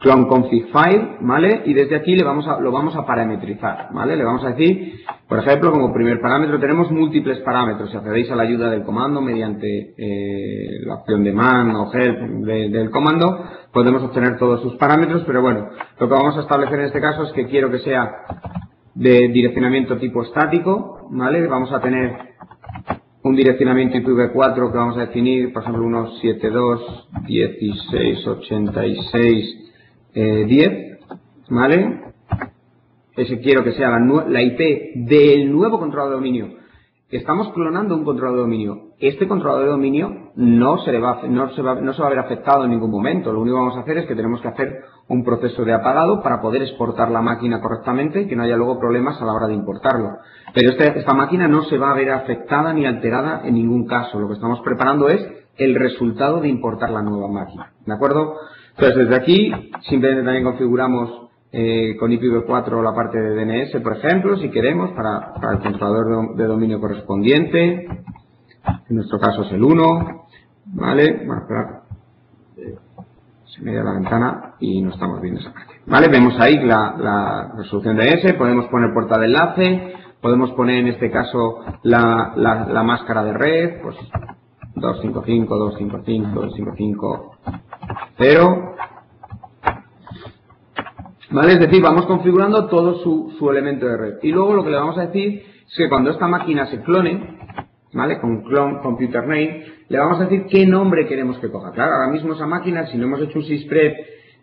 clone config file, ¿vale? Y desde aquí lo vamos a parametrizar, ¿vale? Le vamos a decir, por ejemplo, como primer parámetro tenemos múltiples parámetros. Si accedéis a la ayuda del comando mediante la opción de man o help del comando, podemos obtener todos sus parámetros, pero bueno, lo que vamos a establecer en este caso es que quiero que sea de direccionamiento tipo estático, ¿vale? Vamos a tener un direccionamiento IPv4 que vamos a definir, por ejemplo, unos 72.16.86 10, ¿vale? Ese quiero que sea la IP del nuevo controlador de dominio. Estamos clonando un controlador de dominio. Este controlador de dominio no se va a ver afectado en ningún momento. Lo único que vamos a hacer es que tenemos que hacer un proceso de apagado para poder exportar la máquina correctamente y que no haya luego problemas a la hora de importarlo. Pero esta máquina no se va a ver afectada ni alterada en ningún caso. Lo que estamos preparando es el resultado de importar la nueva máquina. ¿De acuerdo? Entonces, desde aquí, simplemente también configuramos con IPv4 la parte de DNS, por ejemplo, si queremos, para el controlador de dominio correspondiente. En nuestro caso es el 1. ¿Vale? Bueno, esperad. Se me da la ventana y no estamos viendo esa parte. ¿Vale? Vemos ahí la resolución DNS. Podemos poner puerta de enlace. Podemos poner, en este caso, la máscara de red. Pues 255, 255, 255. 0, ¿vale? Es decir, vamos configurando todo su elemento de red. Y luego lo que le vamos a decir es que cuando esta máquina se clone, ¿vale? Con clone computer name, le vamos a decir qué nombre queremos que coja. Claro, ahora mismo esa máquina, si no hemos hecho un sysprep,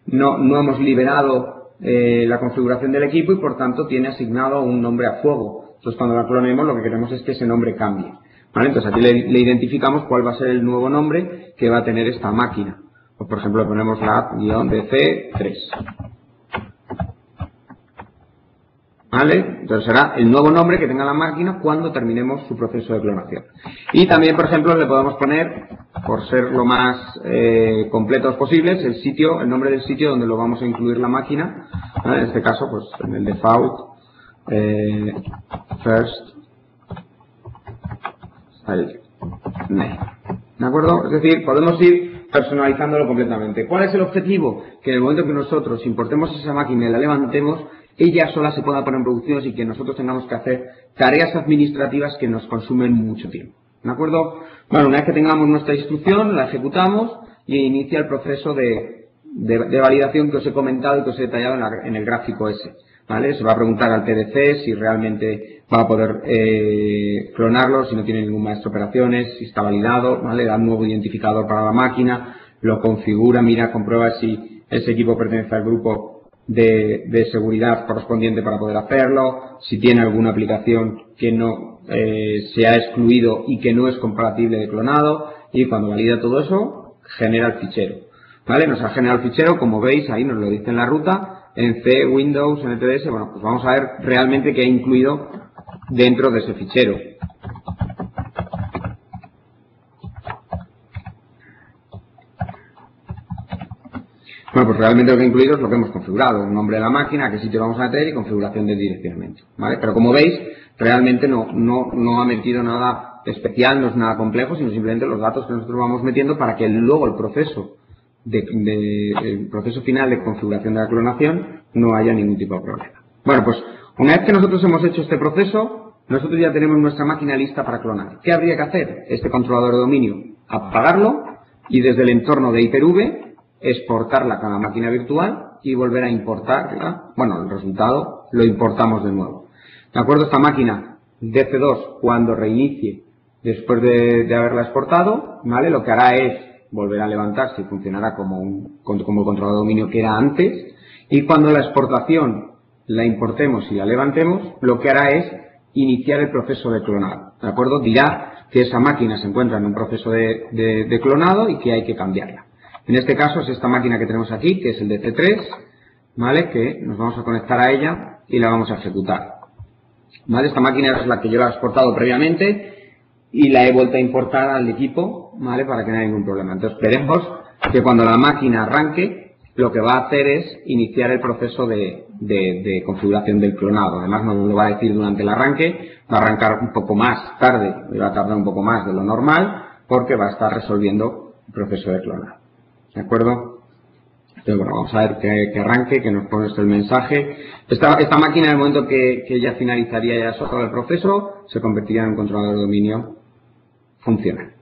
no hemos liberado la configuración del equipo y por tanto tiene asignado un nombre a fuego. Entonces cuando la clonemos lo que queremos es que ese nombre cambie. ¿Vale? Entonces aquí le identificamos cuál va a ser el nuevo nombre que va a tener esta máquina. Pues, por ejemplo, le ponemos la-dc3. ¿Vale? Entonces será el nuevo nombre que tenga la máquina cuando terminemos su proceso de clonación. Y también, por ejemplo, le podemos poner, por ser lo más completos posibles, el nombre del sitio donde lo vamos a incluir la máquina. ¿Vale? En este caso, pues en el default, first name. ¿De acuerdo? Es decir, podemos ir personalizándolo completamente. ¿Cuál es el objetivo? Que en el momento que nosotros importemos esa máquina y la levantemos, ella sola se pueda poner en producción y que nosotros tengamos que hacer tareas administrativas que nos consumen mucho tiempo. ¿De acuerdo? Bueno, una vez que tengamos nuestra instrucción, la ejecutamos y inicia el proceso de validación que os he comentado y que os he detallado en el gráfico ese. ¿Vale? Se va a preguntar al PDC si realmente va a poder clonarlo, si no tiene ningún maestro de operaciones, si está validado, ¿vale? Da un nuevo identificador para la máquina, lo configura, mira, comprueba si ese equipo pertenece al grupo de seguridad correspondiente para poder hacerlo, si tiene alguna aplicación que no se ha excluido y que no es compatible de clonado, y cuando valida todo eso, genera el fichero. ¿Vale? Nos ha generado el fichero, como veis, ahí nos lo dice en la ruta, en C, Windows, NTDS. Bueno, pues vamos a ver realmente qué ha incluido dentro de ese fichero. Bueno, pues realmente lo que ha incluido es lo que hemos configurado, el nombre de la máquina, a qué sitio vamos a meter y configuración de direccionamiento. ¿Vale? Pero como veis, realmente no ha metido nada especial, no es nada complejo, sino simplemente los datos que nosotros vamos metiendo para que luego el proceso final de configuración de la clonación no haya ningún tipo de problema. Bueno, pues una vez que nosotros hemos hecho este proceso, nosotros ya tenemos nuestra máquina lista para clonar. ¿Qué habría que hacer? Este controlador de dominio, apagarlo y desde el entorno de Hyper-V exportarla con la máquina virtual y volver a importarla. Bueno, el resultado lo importamos de nuevo. ¿De acuerdo? Esta máquina DC2, cuando reinicie después de haberla exportado, ¿vale? Lo que hará es volver a levantarse y funcionará como el controlador de dominio que era antes, y cuando la exportación la importemos y la levantemos, lo que hará es iniciar el proceso de clonado. ¿De acuerdo? Dirá que esa máquina se encuentra en un proceso de clonado y que hay que cambiarla. En este caso es esta máquina que tenemos aquí, que es el DC3, ¿vale? Que nos vamos a conectar a ella y la vamos a ejecutar. ¿Vale? Esta máquina es la que yo la he exportado previamente y la he vuelto a importar al equipo, ¿vale? Para que no haya ningún problema. Entonces veremos que cuando la máquina arranque, lo que va a hacer es iniciar el proceso de configuración del clonado. Además nos lo va a decir durante el arranque, va a arrancar un poco más tarde, y va a tardar un poco más de lo normal, porque va a estar resolviendo el proceso de clonado. ¿De acuerdo? Pero bueno, vamos a ver que arranque, que nos pone el mensaje. Esta máquina, en el momento que ya finalizaría ya todo el proceso, se convertiría en un controlador de dominio funcional.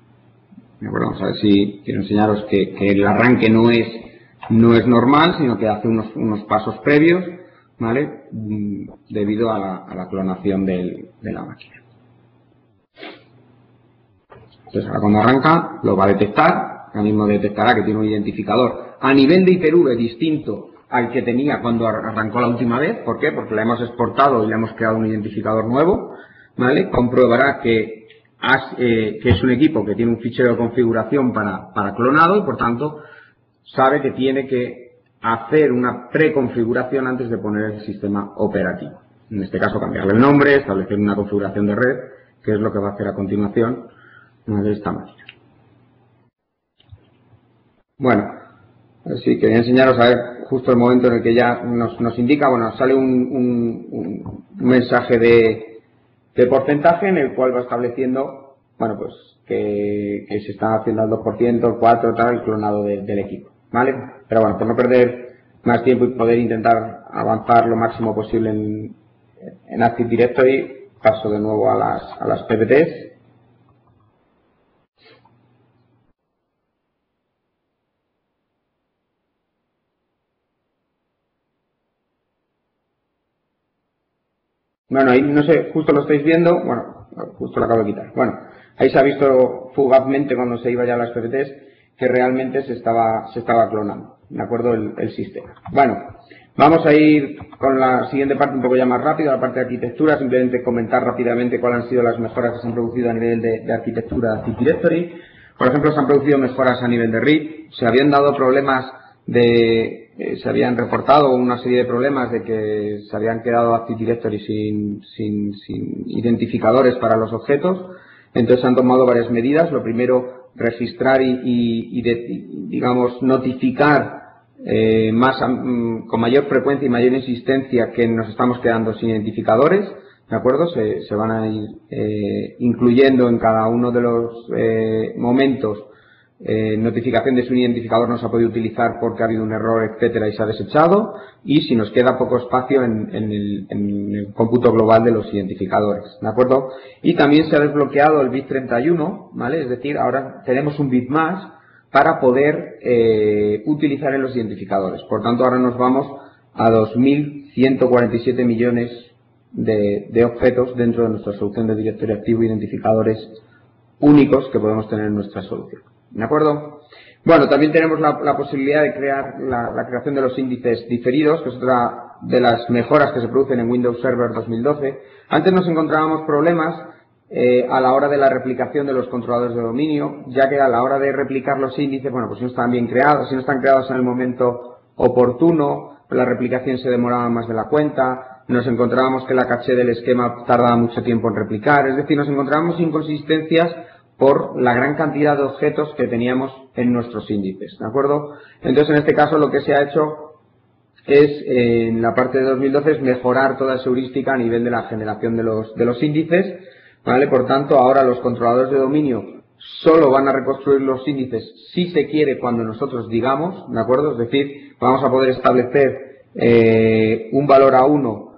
¿De acuerdo? Vamos a ver si quiero enseñaros que el arranque no es normal, sino que hace unos pasos previos, ¿vale? Debido a la clonación de la máquina. Entonces, ahora cuando arranca, lo va a detectar. Ahora mismo detectará que tiene un identificador a nivel de IPv distinto al que tenía cuando arrancó la última vez. ¿Por qué? Porque la hemos exportado y le hemos creado un identificador nuevo, ¿vale? Comprobará que es un equipo que tiene un fichero de configuración para clonado y, por tanto, sabe que tiene que hacer una preconfiguración antes de poner el sistema operativo. En este caso, cambiarle el nombre, establecer una configuración de red, que es lo que va a hacer a continuación de esta máquina. Bueno, sí, quería enseñaros a ver justo el momento en el que ya nos indica, bueno, sale un mensaje de porcentaje en el cual va estableciendo, bueno, pues que se está haciendo al 2%, el 4%, tal, el clonado del equipo, ¿vale? Pero bueno, por no perder más tiempo y poder intentar avanzar lo máximo posible en Active Directory, paso de nuevo a las PPTs. Bueno, ahí no sé, justo lo estáis viendo, bueno, justo lo acabo de quitar. Bueno, ahí se ha visto fugazmente cuando se iba ya a las PPTs que realmente se estaba clonando, ¿de acuerdo? El sistema. Bueno, vamos a ir con la siguiente parte un poco ya más rápido, la parte de arquitectura, simplemente comentar rápidamente cuáles han sido las mejoras que se han producido a nivel de arquitectura de Active Directory. Por ejemplo, se han producido mejoras a nivel de RIP, se habían dado problemas se habían reportado una serie de problemas de que se habían quedado Active Directory sin identificadores para los objetos. Entonces se han tomado varias medidas. Lo primero, registrar digamos, notificar con mayor frecuencia y mayor insistencia que nos estamos quedando sin identificadores. ¿De acuerdo? Se van a ir incluyendo en cada uno de los momentos notificación de si un identificador no se ha podido utilizar porque ha habido un error, etcétera, y se ha desechado, y si nos queda poco espacio en el cómputo global de los identificadores, ¿de acuerdo? Y también se ha desbloqueado el bit 31, ¿vale? Es decir, ahora tenemos un bit más para poder utilizar en los identificadores. Por tanto, ahora nos vamos a 2.147 millones de objetos dentro de nuestra solución de directorio activo, identificadores únicos que podemos tener en nuestra solución. ¿De acuerdo? Bueno, también tenemos la posibilidad de crear la creación de los índices diferidos, que es otra de las mejoras que se producen en Windows Server 2012. Antes nos encontrábamos problemas a la hora de la replicación de los controladores de dominio, ya que a la hora de replicar los índices, bueno, pues si no están bien creados, si no están creados en el momento oportuno, la replicación se demoraba más de la cuenta, nos encontrábamos que la caché del esquema tardaba mucho tiempo en replicar, es decir, nos encontrábamos inconsistencias por la gran cantidad de objetos que teníamos en nuestros índices, ¿de acuerdo? Entonces, en este caso, lo que se ha hecho es, en la parte de 2012, es mejorar toda esa heurística a nivel de la generación de los índices, ¿vale? Por tanto, ahora los controladores de dominio solo van a reconstruir los índices si se quiere cuando nosotros digamos, ¿de acuerdo? Es decir, vamos a poder establecer un valor A1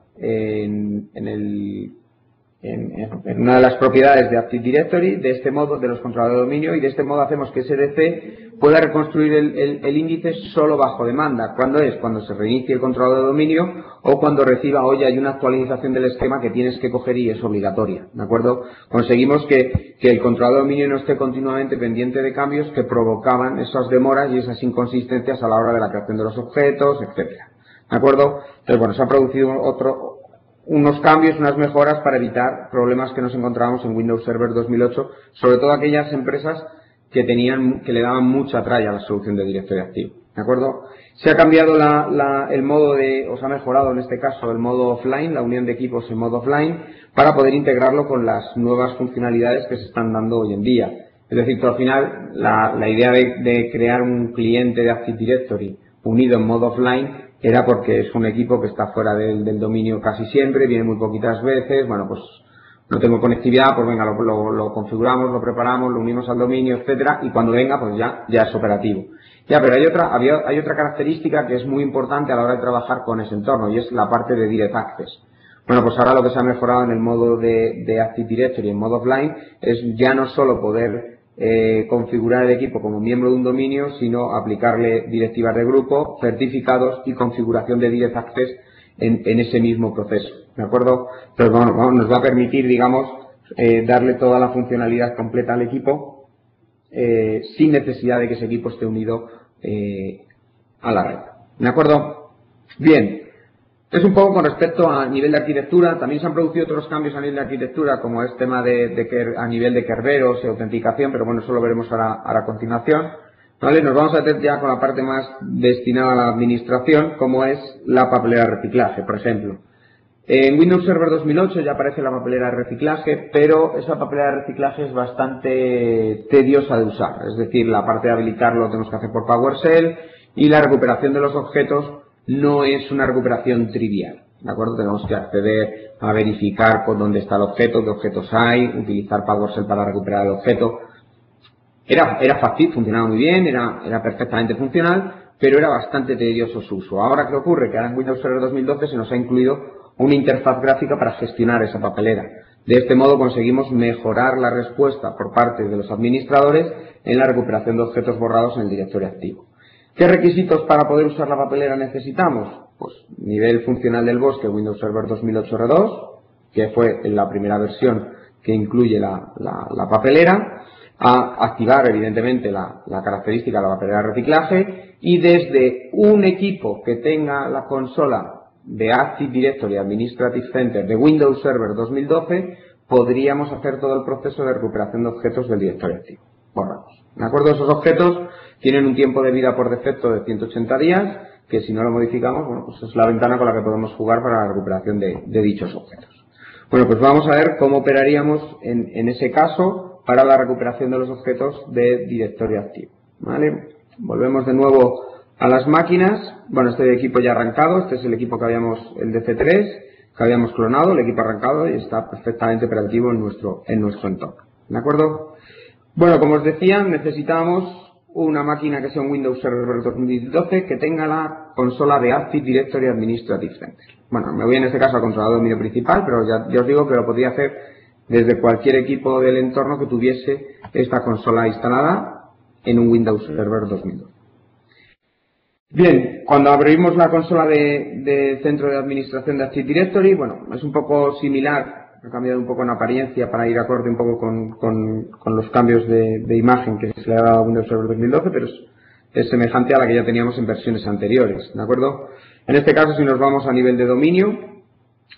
en una de las propiedades de Active Directory, de este modo, de los controladores de dominio, y de este modo hacemos que SDC pueda reconstruir el índice solo bajo demanda. ¿Cuándo es? Cuando se reinicie el controlador de dominio o cuando reciba, oye, hay una actualización del esquema que tienes que coger y es obligatoria, ¿de acuerdo? Conseguimos que el controlador de dominio no esté continuamente pendiente de cambios que provocaban esas demoras y esas inconsistencias a la hora de la creación de los objetos, etcétera. ¿De acuerdo? Entonces, bueno, se ha producido unos cambios, unas mejoras para evitar problemas que nos encontrábamos en Windows Server 2008, sobre todo aquellas empresas que le daban mucha tralla a la solución de directorio activo. ¿De acuerdo? Se ha cambiado el modo o se ha mejorado en este caso el modo offline, la unión de equipos en modo offline, para poder integrarlo con las nuevas funcionalidades que se están dando hoy en día. Es decir, que al final la idea de crear un cliente de Active Directory unido en modo offline era porque es un equipo que está fuera del dominio casi siempre, viene muy poquitas veces, bueno, pues no tengo conectividad, pues venga, lo configuramos, lo preparamos, lo unimos al dominio, etcétera, y cuando venga, pues ya es operativo. Ya, pero hay otra característica que es muy importante a la hora de trabajar con ese entorno, y es la parte de Direct Access. Bueno, pues ahora lo que se ha mejorado en el modo de Active Directory, en modo offline, es ya no solo poder configurar el equipo como miembro de un dominio, sino aplicarle directivas de grupo, certificados y configuración de Direct Access en ese mismo proceso, ¿de acuerdo? Entonces, bueno, nos va a permitir, digamos, darle toda la funcionalidad completa al equipo sin necesidad de que ese equipo esté unido a la red, ¿de acuerdo? Bien. Es un poco con respecto a nivel de arquitectura. También se han producido otros cambios a nivel de arquitectura, como es tema a nivel de kerberos y autenticación, pero bueno, eso lo veremos ahora a continuación. ¿Vale? Nos vamos a meter ya con la parte más destinada a la administración, como es la papelera de reciclaje, por ejemplo. En Windows Server 2008 ya aparece la papelera de reciclaje, pero esa papelera de reciclaje es bastante tediosa de usar. Es decir, la parte de habilitarlo lo tenemos que hacer por PowerShell y la recuperación de los objetos no es una recuperación trivial, ¿de acuerdo? Tenemos que acceder a verificar por dónde está el objeto, qué objetos hay, utilizar PowerShell para recuperar el objeto. Era fácil, funcionaba muy bien, era perfectamente funcional, pero era bastante tedioso su uso. Ahora, ¿qué ocurre? Que ahora en Windows Server 2012 se nos ha incluido una interfaz gráfica para gestionar esa papelera. De este modo conseguimos mejorar la respuesta por parte de los administradores en la recuperación de objetos borrados en el directorio activo. ¿Qué requisitos para poder usar la papelera necesitamos? Pues nivel funcional del bosque Windows Server 2008 R2, que fue la primera versión que incluye la papelera, a activar evidentemente la característica de la papelera de reciclaje y desde un equipo que tenga la consola de Active Directory Administrative Center de Windows Server 2012 podríamos hacer todo el proceso de recuperación de objetos del directorio activo. Borramos. ¿De acuerdo? Esos objetos tienen un tiempo de vida por defecto de 180 días, que si no lo modificamos, bueno, pues es la ventana con la que podemos jugar para la recuperación de dichos objetos. Bueno, pues vamos a ver cómo operaríamos en ese caso para la recuperación de los objetos de directorio activo. ¿Vale? Volvemos de nuevo a las máquinas. Bueno, este equipo ya arrancado, este es el equipo que el DC3, que habíamos clonado, el equipo arrancado y está perfectamente operativo en nuestro entorno. ¿De acuerdo? Bueno, como os decía, necesitamos una máquina que sea un Windows Server 2012 que tenga la consola de Active Directory Administrative Center. Bueno, me voy en este caso al controlador de dominio principal, pero ya os digo que lo podría hacer desde cualquier equipo del entorno que tuviese esta consola instalada en un Windows Server 2012. Bien, cuando abrimos la consola de centro de administración de Active Directory, bueno, es un poco similar. Ha cambiado un poco en apariencia para ir acorde un poco con los cambios de imagen que se le ha dado a Windows Server 2012, pero es semejante a la que ya teníamos en versiones anteriores, ¿de acuerdo? En este caso, si nos vamos a nivel de dominio,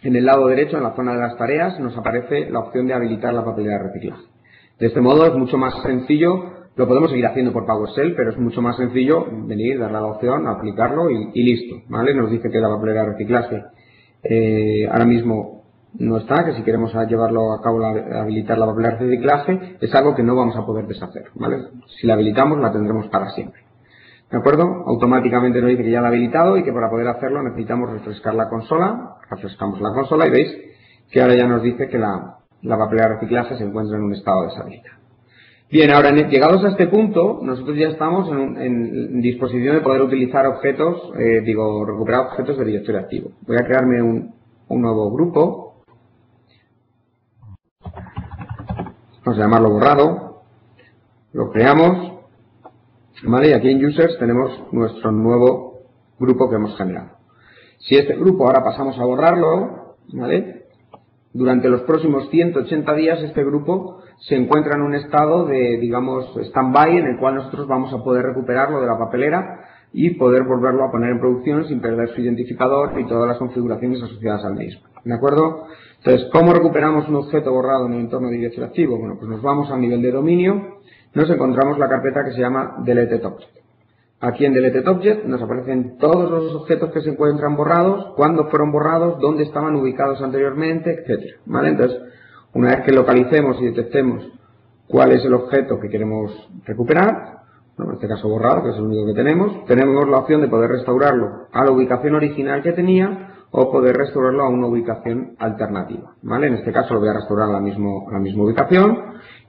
en el lado derecho, en la zona de las tareas, nos aparece la opción de habilitar la papelera de reciclaje. De este modo es mucho más sencillo, lo podemos seguir haciendo por PowerShell, pero es mucho más sencillo venir, darle a la opción, aplicarlo y listo, ¿vale? Nos dice que la papelera de reciclaje ahora mismo no está, que si queremos llevarlo a cabo, habilitar la papelera de reciclaje, es algo que no vamos a poder deshacer, ¿vale? Si la habilitamos, la tendremos para siempre. ¿De acuerdo? Automáticamente nos dice que ya la ha habilitado y que para poder hacerlo necesitamos refrescar la consola. Refrescamos la consola y veis que ahora ya nos dice que la papelera de reciclaje se encuentra en un estado deshabilitado. Bien, ahora llegados a este punto, nosotros ya estamos en disposición de poder utilizar objetos, recuperar objetos de directorio activo. Voy a crearme un nuevo grupo. Vamos a llamarlo borrado. Lo creamos. ¿Vale? Y aquí en Users tenemos nuestro nuevo grupo que hemos generado. Si este grupo ahora pasamos a borrarlo, ¿vale? Durante los próximos 180 días este grupo se encuentra en un estado de, digamos, stand-by, en el cual nosotros vamos a poder recuperarlo de la papelera y poder volverlo a poner en producción sin perder su identificador y todas las configuraciones asociadas al mismo. ¿De acuerdo? Entonces, ¿cómo recuperamos un objeto borrado en el entorno de directorio activo? Bueno, pues nos vamos al nivel de dominio. Nos encontramos la carpeta que se llama Deleted Object. Aquí en Deleted Object nos aparecen todos los objetos que se encuentran borrados, cuándo fueron borrados, dónde estaban ubicados anteriormente, etc. ¿Vale? Entonces, una vez que localicemos y detectemos cuál es el objeto que queremos recuperar, bueno, en este caso borrado, que es el único que tenemos la opción de poder restaurarlo a la ubicación original que tenía o poder restaurarlo a una ubicación alternativa, ¿vale? En este caso lo voy a restaurar a la misma ubicación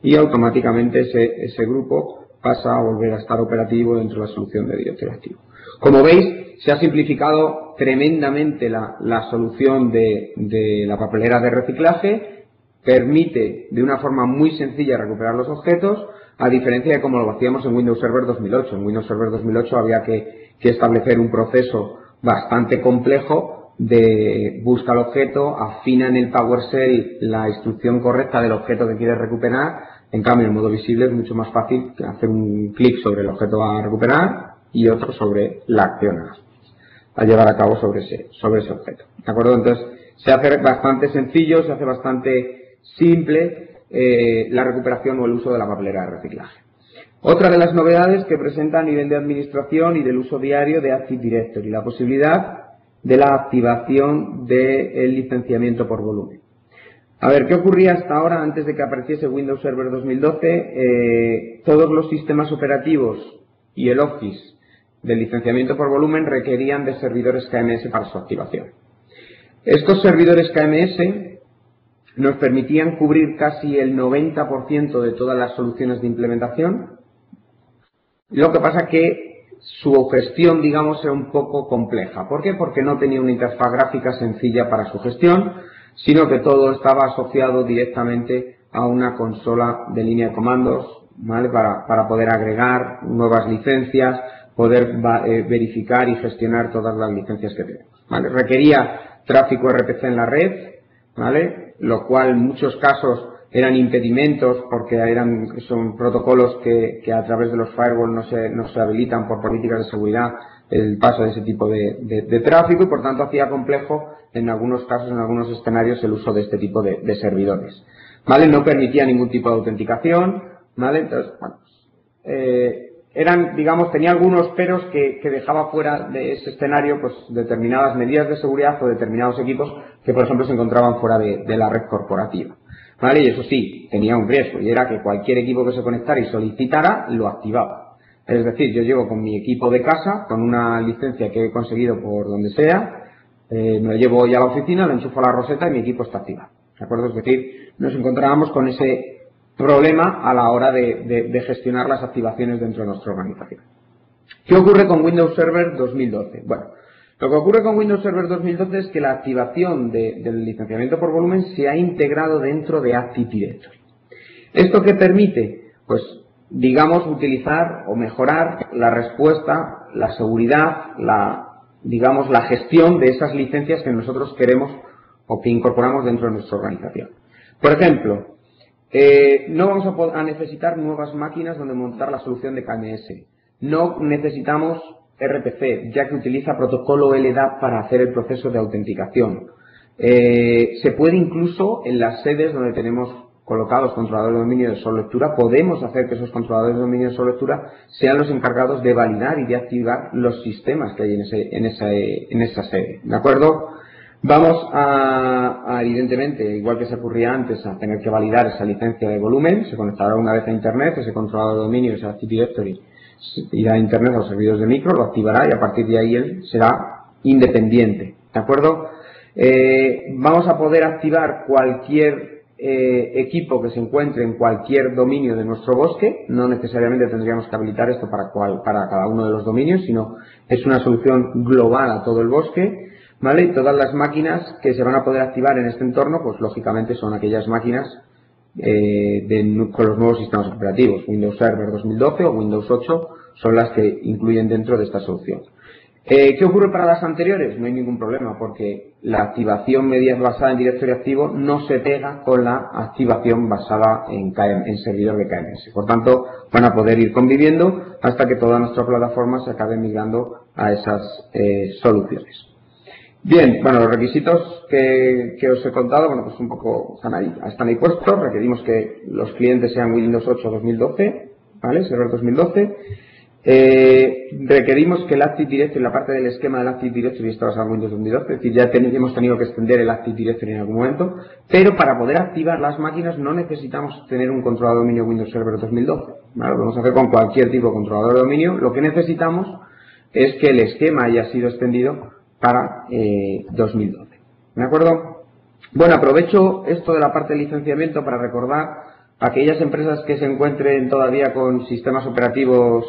y automáticamente ese grupo pasa a volver a estar operativo dentro de la solución de directorio activo. Como veis, se ha simplificado tremendamente la solución de la papelera de reciclaje, permite de una forma muy sencilla recuperar los objetos, a diferencia de como lo hacíamos en Windows Server 2008. En Windows Server 2008 había que establecer un proceso bastante complejo de busca el objeto, afina en el PowerShell la instrucción correcta del objeto que quieres recuperar. En cambio, en modo visible es mucho más fácil hacer un clic sobre el objeto a recuperar y otro sobre la acción a llevar a cabo sobre ese objeto. ¿De acuerdo? Entonces, se hace bastante sencillo, se hace bastante simple la recuperación o el uso de la papelera de reciclaje. Otra de las novedades que presenta a nivel de administración y del uso diario de Active Directory, la posibilidad de la activación del licenciamiento por volumen. A ver, ¿qué ocurría hasta ahora antes de que apareciese Windows Server 2012? Todos los sistemas operativos y el Office del licenciamiento por volumen requerían de servidores KMS para su activación. Estos servidores KMS nos permitían cubrir casi el 90% de todas las soluciones de implementación. Lo que pasa que su gestión, digamos, era un poco compleja. ¿Por qué? Porque no tenía una interfaz gráfica sencilla para su gestión, sino que todo estaba asociado directamente a una consola de línea de comandos, ¿vale? Para poder agregar nuevas licencias, poder verificar y gestionar todas las licencias que tenemos, ¿vale? Requería tráfico RPC en la red, ¿vale? Lo cual en muchos casos eran impedimentos porque son protocolos que a través de los firewalls no se habilitan por políticas de seguridad el paso de ese tipo de tráfico y por tanto hacía complejo en algunos casos, en algunos escenarios, el uso de este tipo de servidores, ¿vale? No permitía ningún tipo de autenticación, ¿vale? Entonces, bueno, tenía algunos peros que dejaba fuera de ese escenario pues determinadas medidas de seguridad o determinados equipos que, por ejemplo, se encontraban fuera de la red corporativa, ¿vale? Y eso sí, tenía un riesgo y era que cualquier equipo que se conectara y solicitara lo activaba. Es decir, yo llego con mi equipo de casa, con una licencia que he conseguido por donde sea, me lo llevo ya a la oficina, lo enchufo a la roseta y mi equipo está activado, ¿de acuerdo? Es decir, nos encontrábamos con ese problema a la hora de gestionar las activaciones dentro de nuestra organización. ¿Qué ocurre con Windows Server 2012? Bueno, lo que ocurre con Windows Server 2012 es que la activación del licenciamiento por volumen se ha integrado dentro de Active Directory. ¿Esto qué permite? Pues, digamos, utilizar o mejorar la respuesta, la seguridad, la gestión de esas licencias que nosotros queremos o que incorporamos dentro de nuestra organización. Por ejemplo, no vamos a necesitar nuevas máquinas donde montar la solución de KMS. No necesitamos RPC, ya que utiliza protocolo LDAP para hacer el proceso de autenticación. Se puede incluso en las sedes donde tenemos colocados controladores de dominio de solo lectura, podemos hacer que esos controladores de dominio de solo lectura sean los encargados de validar y de activar los sistemas que hay en esa sede. ¿De acuerdo? Vamos a, evidentemente, igual que se ocurría antes, a tener que validar esa licencia de volumen. Se conectará una vez a Internet, ese controlador de dominio, ese Active Directory, irá a Internet a los servidores de micro, lo activará y a partir de ahí él será independiente. ¿De acuerdo? Vamos a poder activar cualquier equipo que se encuentre en cualquier dominio de nuestro bosque. No necesariamente tendríamos que habilitar esto para cada uno de los dominios, sino es una solución global a todo el bosque. ¿Vale? Y todas las máquinas que se van a poder activar en este entorno, pues lógicamente son aquellas máquinas con los nuevos sistemas operativos. Windows Server 2012 o Windows 8 son las que incluyen dentro de esta solución. ¿Qué ocurre para las anteriores? No hay ningún problema porque la activación basada en directorio activo no se pega con la activación basada en servidor de KMS. Por tanto, van a poder ir conviviendo hasta que toda nuestra plataforma se acabe migrando a esas soluciones. Bien, bueno, los requisitos que os he contado, bueno, pues un poco están ahí puestos. Requerimos que los clientes sean Windows 8 2012, ¿vale? Server 2012. Requerimos que el Active Directory, la parte del esquema del Active Directory está basado en Windows 2012, es decir, ya hemos tenido que extender el Active Directory en algún momento, pero para poder activar las máquinas no necesitamos tener un controlador de dominio Windows Server 2012, ¿vale? Lo podemos hacer con cualquier tipo de controlador de dominio. Lo que necesitamos es que el esquema haya sido extendido para 2012. ¿De acuerdo? Bueno, aprovecho esto de la parte de licenciamiento para recordar a aquellas empresas que se encuentren todavía con sistemas operativos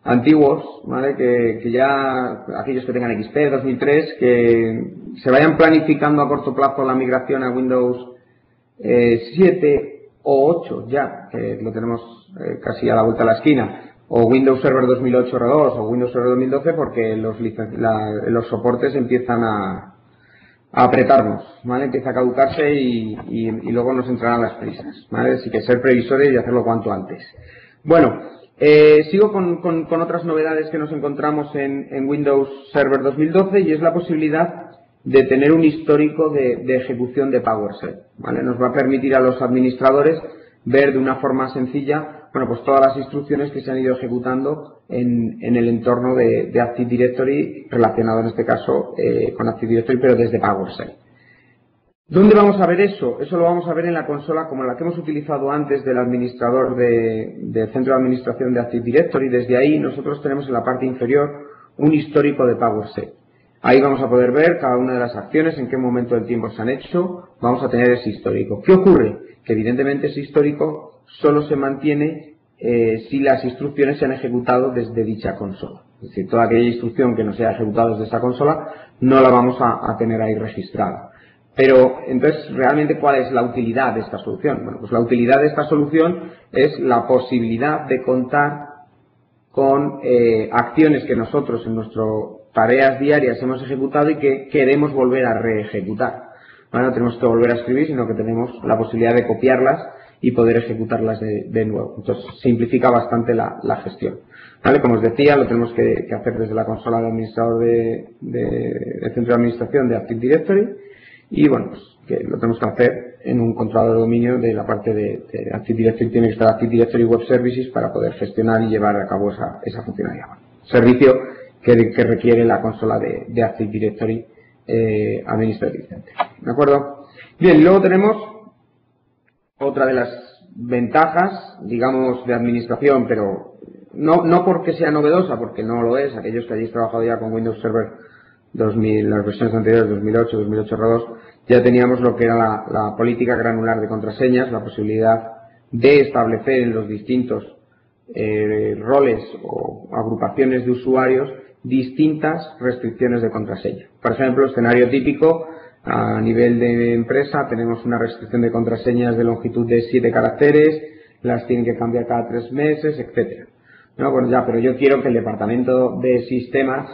antiguos, ¿vale? Que ya, aquellos que tengan XP 2003, que se vayan planificando a corto plazo la migración a Windows 7 o 8 ya, que lo tenemos casi a la vuelta de la esquina, o Windows Server 2008 R2 o Windows Server 2012, porque los soportes empiezan a apretarnos, ¿vale? Empieza a caducarse y luego nos entrarán las prisas, ¿vale? Así que ser previsores y hacerlo cuanto antes. Bueno, sigo con otras novedades que nos encontramos en Windows Server 2012, y es la posibilidad de tener un histórico de ejecución de PowerShell, ¿vale? Nos va a permitir a los administradores ver de una forma sencilla, bueno, pues todas las instrucciones que se han ido ejecutando en el entorno de Active Directory, relacionado en este caso con Active Directory, pero desde PowerShell. ¿Dónde vamos a ver eso? Eso lo vamos a ver en la consola como la que hemos utilizado antes del administrador del centro de administración de Active Directory. Desde ahí nosotros tenemos en la parte inferior un histórico de PowerShell. Ahí vamos a poder ver cada una de las acciones, en qué momento del tiempo se han hecho, vamos a tener ese histórico. ¿Qué ocurre? Que evidentemente ese histórico solo se mantiene si las instrucciones se han ejecutado desde dicha consola. Es decir, toda aquella instrucción que no se haya ejecutado desde esa consola no la vamos a tener ahí registrada. Pero, entonces, ¿realmente cuál es la utilidad de esta solución? Bueno, pues la utilidad de esta solución es la posibilidad de contar con acciones que nosotros en nuestras tareas diarias hemos ejecutado y que queremos volver a reejecutar. No tenemos que volver a escribir, sino que tenemos la posibilidad de copiarlas y poder ejecutarlas de nuevo. Entonces, simplifica bastante la gestión. ¿Vale? Como os decía, lo tenemos que hacer desde la consola de administrador del centro de administración de Active Directory. Y bueno, pues que lo tenemos que hacer en un controlador de dominio de la parte de Active Directory. Tiene que estar Active Directory Web Services para poder gestionar y llevar a cabo esa funcionalidad. Servicio que requiere la consola de Active Directory Administrative Center. ¿De acuerdo? Bien, y luego tenemos otra de las ventajas, digamos, de administración, pero no porque sea novedosa, porque no lo es. Aquellos que hayáis trabajado ya con Windows Server 2000, las versiones anteriores, 2008, 2008 R2, ya teníamos lo que era la política granular de contraseñas, la posibilidad de establecer en los distintos roles o agrupaciones de usuarios distintas restricciones de contraseña. Por ejemplo, escenario típico, a nivel de empresa tenemos una restricción de contraseñas de longitud de 7 caracteres, las tienen que cambiar cada 3 meses, etcétera. No, bueno, ya, pero yo quiero que el departamento de sistemas,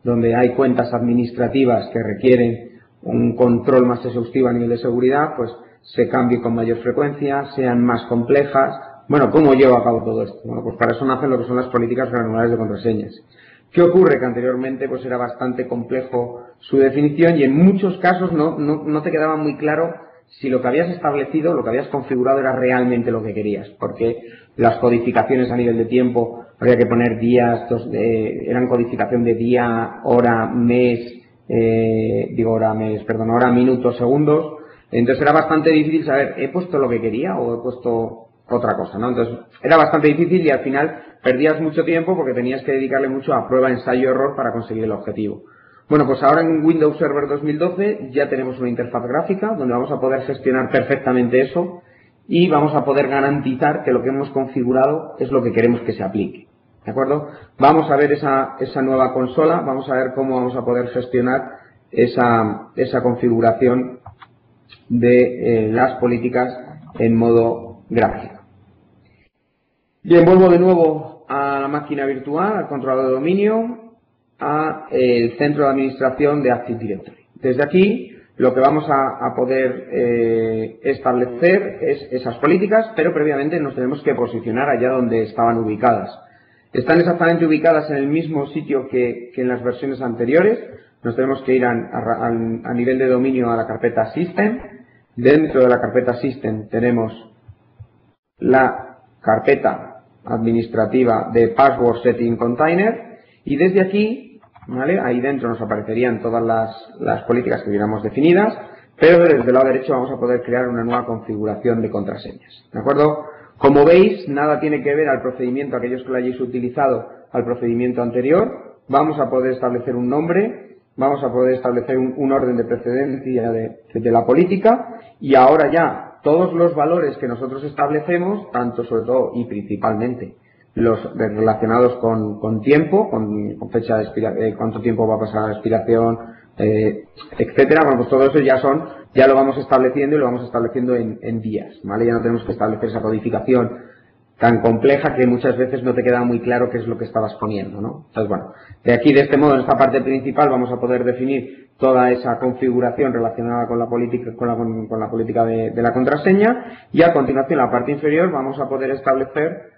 donde hay cuentas administrativas que requieren un control más exhaustivo a nivel de seguridad, pues se cambie con mayor frecuencia, sean más complejas. Bueno, ¿cómo llevo a cabo todo esto? Bueno, pues para eso nacen lo que son las políticas granulares de contraseñas. ¿Qué ocurre? Que anteriormente pues era bastante complejo su definición y en muchos casos no te quedaba muy claro si lo que habías establecido, lo que habías configurado era realmente lo que querías, porque las codificaciones a nivel de tiempo había que poner días, eran codificación de día, hora, mes, hora, minutos, segundos. Entonces era bastante difícil saber, ¿he puesto lo que quería o he puesto otra cosa? ¿No? Entonces era bastante difícil y al final perdías mucho tiempo porque tenías que dedicarle mucho a prueba, ensayo, error para conseguir el objetivo. Bueno, pues ahora en Windows Server 2012 ya tenemos una interfaz gráfica donde vamos a poder gestionar perfectamente eso y vamos a poder garantizar que lo que hemos configurado es lo que queremos que se aplique. ¿De acuerdo? Vamos a ver esa nueva consola, vamos a ver cómo vamos a poder gestionar esa configuración de las políticas en modo gráfico. Bien, vuelvo de nuevo a la máquina virtual, al controlador de dominio, a el centro de administración de Active Directory. Desde aquí lo que vamos a poder establecer es esas políticas, pero previamente nos tenemos que posicionar allá donde estaban ubicadas. Están exactamente ubicadas en el mismo sitio que en las versiones anteriores. Nos tenemos que ir a nivel de dominio a la carpeta System. Dentro de la carpeta System tenemos la carpeta administrativa de Password Setting Container y desde aquí, ¿vale? Ahí dentro nos aparecerían todas las políticas que hubiéramos definidas, pero desde el lado derecho vamos a poder crear una nueva configuración de contraseñas. ¿De acuerdo? Como veis, nada tiene que ver al procedimiento, aquellos que lo hayáis utilizado, al procedimiento anterior. Vamos a poder establecer un nombre vamos a poder establecer un orden de precedencia de la política, y ahora ya todos los valores que nosotros establecemos, tanto sobre todo y principalmente los relacionados con tiempo, con fecha de expiración, cuánto tiempo va a pasar la expiración, etcétera, bueno, pues todo eso ya lo vamos estableciendo, y lo vamos estableciendo en días, ¿vale? Ya no tenemos que establecer esa codificación tan compleja que muchas veces no te queda muy claro qué es lo que estabas poniendo, ¿no? Entonces, bueno, de aquí, de este modo, en esta parte principal vamos a poder definir toda esa configuración relacionada con la política, con la política de la contraseña, y a continuación, en la parte inferior, vamos a poder establecer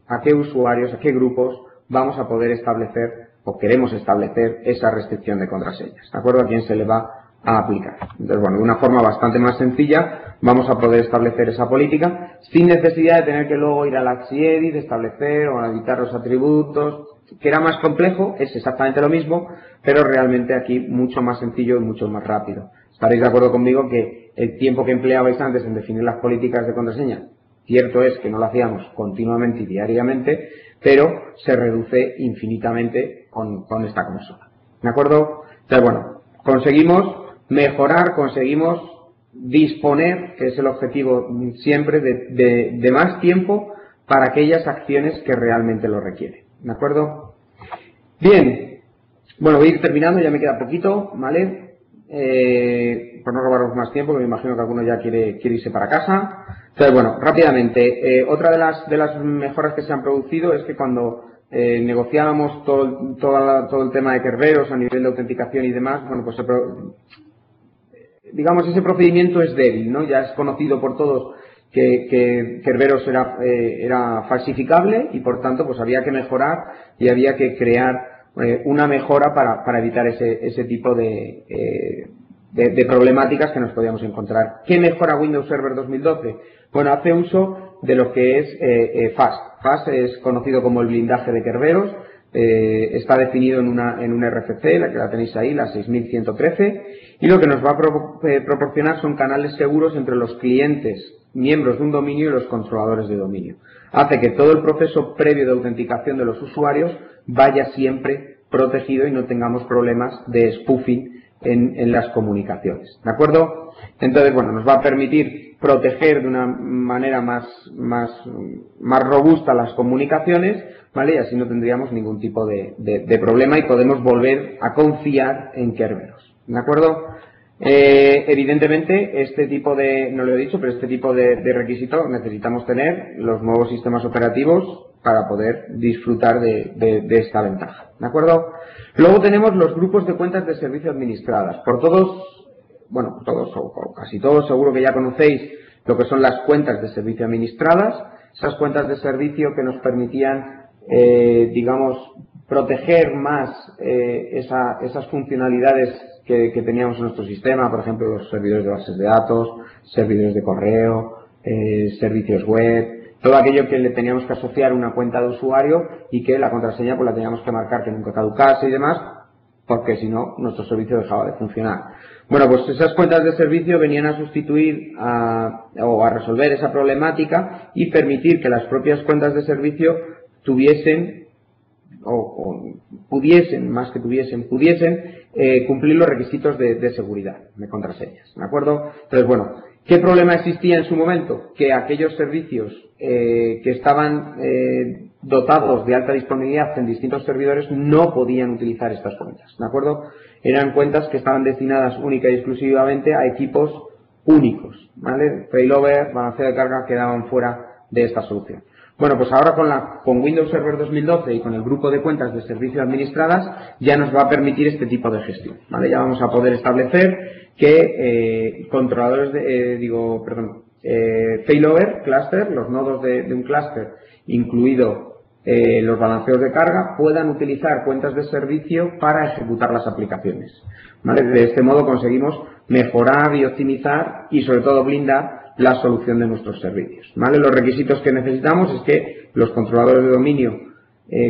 a qué usuarios, a qué grupos vamos a poder establecer o queremos establecer esa restricción de contraseñas, ¿de acuerdo? A quién se le va a aplicar. Entonces, bueno, de una forma bastante más sencilla vamos a poder establecer esa política sin necesidad de tener que luego ir al AxiEdit, establecer o editar los atributos, que era más complejo, es exactamente lo mismo, pero realmente aquí mucho más sencillo y mucho más rápido. Estaréis de acuerdo conmigo que el tiempo que empleabais antes en definir las políticas de contraseña, cierto es que no lo hacíamos continuamente y diariamente, pero se reduce infinitamente con esta consola. ¿De acuerdo? Entonces, bueno, conseguimos mejorar, conseguimos disponer, que es el objetivo siempre, de más tiempo para aquellas acciones que realmente lo requieren. ¿De acuerdo? Bien, bueno, voy a ir terminando, ya me queda poquito, ¿vale? Por no robaros más tiempo, que me imagino que alguno ya quiere irse para casa. Entonces, bueno, rápidamente, otra de las mejoras que se han producido es que cuando negociábamos todo el tema de Kerberos a nivel de autenticación y demás, bueno, pues digamos, ese procedimiento es débil, ¿no? Ya es conocido por todos que Kerberos era falsificable, y por tanto pues había que mejorar y había que crear una mejora para evitar ese tipo de problemáticas que nos podíamos encontrar. ¿Qué mejora Windows Server 2012? Bueno, hace uso de lo que es FAS. FAS es conocido como el blindaje de Kerberos. Está definido en un RFC, la que la tenéis ahí, la 6113, y lo que nos va a proporcionar son canales seguros entre los clientes, miembros de un dominio, y los controladores de dominio. Hace que todo el proceso previo de autenticación de los usuarios vaya siempre protegido y no tengamos problemas de spoofing en las comunicaciones. ¿De acuerdo? Entonces, bueno, nos va a permitir proteger de una manera más robusta las comunicaciones, ¿vale? Y así no tendríamos ningún tipo de problema y podemos volver a confiar en Kerberos. ¿De acuerdo? Evidentemente, este tipo no lo he dicho, pero este tipo de requisitos necesitamos tener los nuevos sistemas operativos para poder disfrutar de esta ventaja. ¿De acuerdo? Luego tenemos los grupos de cuentas de servicio administradas. Por todos o casi todos, seguro que ya conocéis lo que son las cuentas de servicio administradas, esas cuentas de servicio que nos permitían, digamos, proteger más esas funcionalidades que teníamos en nuestro sistema, por ejemplo, los servidores de bases de datos, servidores de correo, servicios web, todo aquello que le teníamos que asociar una cuenta de usuario y que la contraseña pues la teníamos que marcar que nunca caducase y demás, porque si no, nuestro servicio dejaba de funcionar. Bueno, pues esas cuentas de servicio venían a sustituir o a resolver esa problemática y permitir que las propias cuentas de servicio tuviesen pudiesen cumplir los requisitos de seguridad, de contraseñas, ¿de acuerdo? Entonces, bueno, ¿qué problema existía en su momento? Que aquellos servicios que estaban dotados de alta disponibilidad en distintos servidores no podían utilizar estas cuentas, ¿de acuerdo? Eran cuentas que estaban destinadas única y exclusivamente a equipos únicos, ¿vale? Failover, balanceo de carga quedaban fuera de esta solución. Bueno, pues ahora con Windows Server 2012 y con el grupo de cuentas de servicio administradas ya nos va a permitir este tipo de gestión, ¿vale? Ya vamos a poder establecer que controladores failover, cluster, los nodos de un cluster, incluido los balanceos de carga, puedan utilizar cuentas de servicio para ejecutar las aplicaciones, ¿vale? De este modo conseguimos mejorar y optimizar y sobre todo blindar la solución de nuestros servicios, ¿vale? Los requisitos que necesitamos es que los controladores de dominio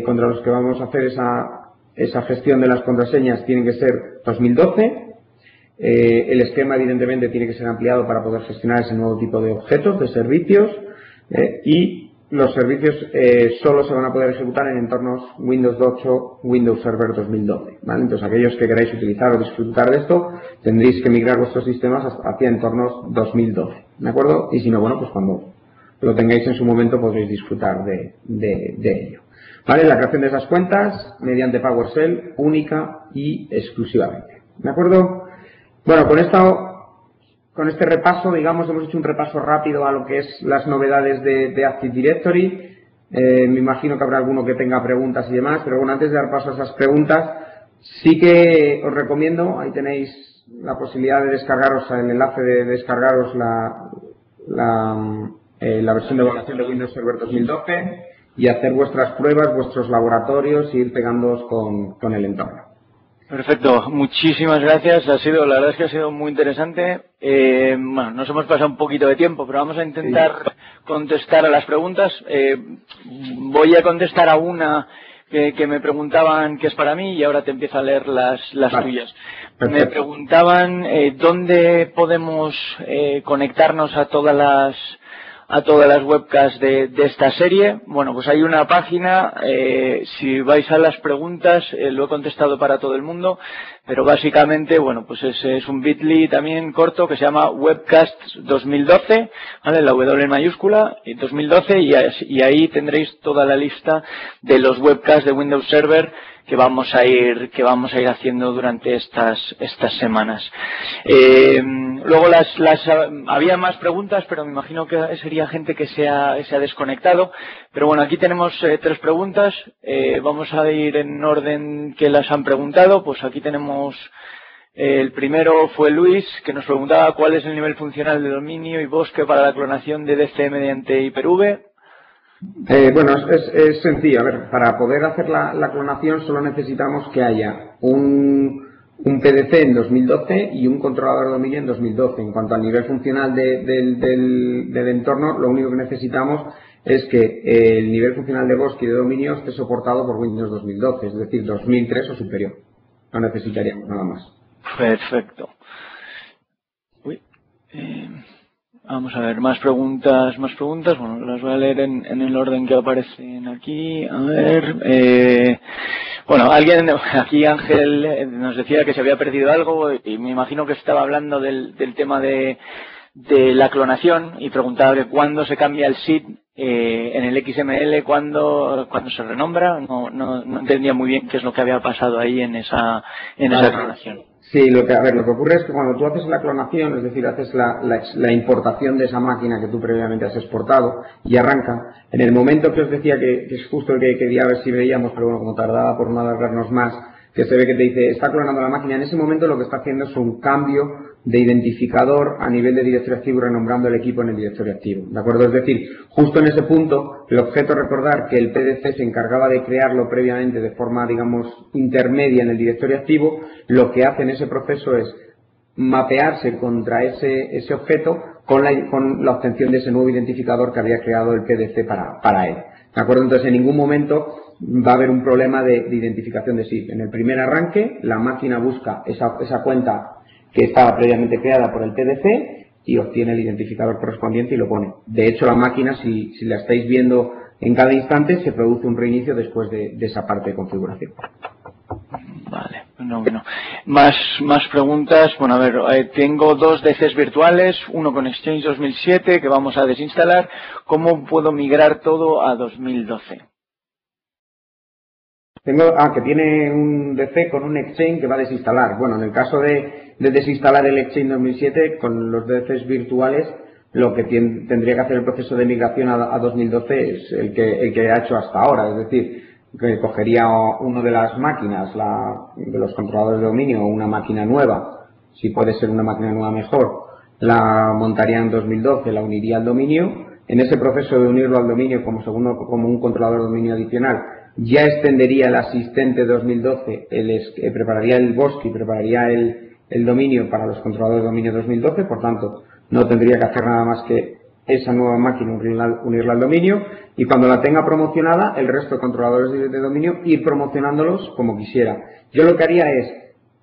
contra los que vamos a hacer esa gestión de las contraseñas tienen que ser 2012. El esquema evidentemente tiene que ser ampliado para poder gestionar ese nuevo tipo de objetos, de servicios, y los servicios solo se van a poder ejecutar en entornos Windows 8, Windows Server 2012, ¿vale? Entonces, aquellos que queráis utilizar o disfrutar de esto, tendréis que migrar vuestros sistemas hacia entornos 2012, ¿de acuerdo? Y si no, bueno, pues cuando lo tengáis en su momento podréis disfrutar de ello. ¿Vale? La creación de esas cuentas mediante PowerShell única y exclusivamente, ¿de acuerdo? Bueno, con este repaso, digamos, hemos hecho un repaso rápido a lo que es las novedades de Active Directory. Me imagino que habrá alguno que tenga preguntas y demás, pero bueno, antes de dar paso a esas preguntas, sí que os recomiendo, ahí tenéis la posibilidad de descargaros, el enlace de descargaros la versión de evaluación de Windows Server 2012 y hacer vuestras pruebas, vuestros laboratorios e ir pegándoos con el entorno. Perfecto, muchísimas gracias. La verdad es que ha sido muy interesante. Bueno, nos hemos pasado un poquito de tiempo, pero vamos a intentar contestar a las preguntas. Voy a contestar a una que me preguntaban que es para mí y ahora te empiezo a leer las tuyas. Perfecto. Me preguntaban dónde podemos conectarnos a todas las webcasts de esta serie. Bueno, pues hay una página, si vais a las preguntas, lo he contestado para todo el mundo, pero básicamente, bueno, pues es un bit.ly también corto que se llama Webcasts 2012, ¿vale? La W en mayúscula, y 2012, y ahí tendréis toda la lista de los webcasts de Windows Server que vamos a ir haciendo durante estas semanas. Luego había más preguntas, pero me imagino que sería gente que se ha desconectado. Pero bueno, aquí tenemos 3 preguntas. Vamos a ir en orden que las han preguntado. Pues aquí tenemos, el primero fue Luis, que nos preguntaba cuál es el nivel funcional de dominio y bosque para la clonación de DC mediante Hyper-V. Bueno, es sencillo. A ver, para poder hacer la clonación solo necesitamos que haya un PDC en 2012 y un controlador de dominio en 2012. En cuanto al nivel funcional del entorno, lo único que necesitamos es que el nivel funcional de bosque y de dominio esté soportado por Windows 2012, es decir, 2003 o superior. No necesitaríamos nada más. Perfecto. Vamos a ver, más preguntas. Bueno, las voy a leer en el orden que aparecen aquí. A ver, bueno, alguien aquí, Ángel, nos decía que se había perdido algo y me imagino que estaba hablando del tema de la clonación y preguntaba que cuándo se cambia el SID en el XML, cuándo se renombra. No entendía muy bien qué es lo que había pasado ahí en esa clonación. Sí, lo que ocurre es que cuando tú haces la clonación, es decir, haces la importación de esa máquina que tú previamente has exportado y arranca, en el momento que os decía que es justo el que quería ver si veíamos, pero bueno, como tardaba por no alargarnos más, que se ve que te dice, está clonando la máquina, en ese momento lo que está haciendo es un cambio de identificador a nivel de directorio activo, renombrando el equipo en el directorio activo, ¿de acuerdo? Es decir, justo en ese punto, el objeto, recordar que el PDC se encargaba de crearlo previamente de forma, digamos, intermedia en el directorio activo, lo que hace en ese proceso es mapearse contra ese objeto con la obtención de ese nuevo identificador que había creado el PDC para él, ¿de acuerdo? Entonces, en ningún momento va a haber un problema de identificación de SID. En el primer arranque, la máquina busca esa cuenta que estaba previamente creada por el PDC y obtiene el identificador correspondiente y lo pone. De hecho, la máquina, si la estáis viendo en cada instante, se produce un reinicio después de esa parte de configuración. Vale, bueno. Más preguntas. Bueno, a ver, tengo 2 DCs virtuales, uno con Exchange 2007 que vamos a desinstalar. ¿Cómo puedo migrar todo a 2012? Que tiene un DC con un Exchange que va a desinstalar. Bueno, en el caso de desinstalar el Exchange 2007, con los DCs virtuales, lo que tendría que hacer el proceso de migración a 2012 es el que ha hecho hasta ahora. Es decir, que cogería uno de las máquinas, de los controladores de dominio, o una máquina nueva, si puede ser una máquina nueva mejor, la montaría en 2012, la uniría al dominio. En ese proceso de unirlo al dominio como un controlador de dominio adicional, ya extendería el asistente 2012, prepararía el bosque y prepararía el dominio para los controladores de dominio 2012, por tanto, no tendría que hacer nada más que esa nueva máquina unirla al dominio, y cuando la tenga promocionada, el resto de controladores de dominio ir promocionándolos como quisiera. Yo lo que haría es,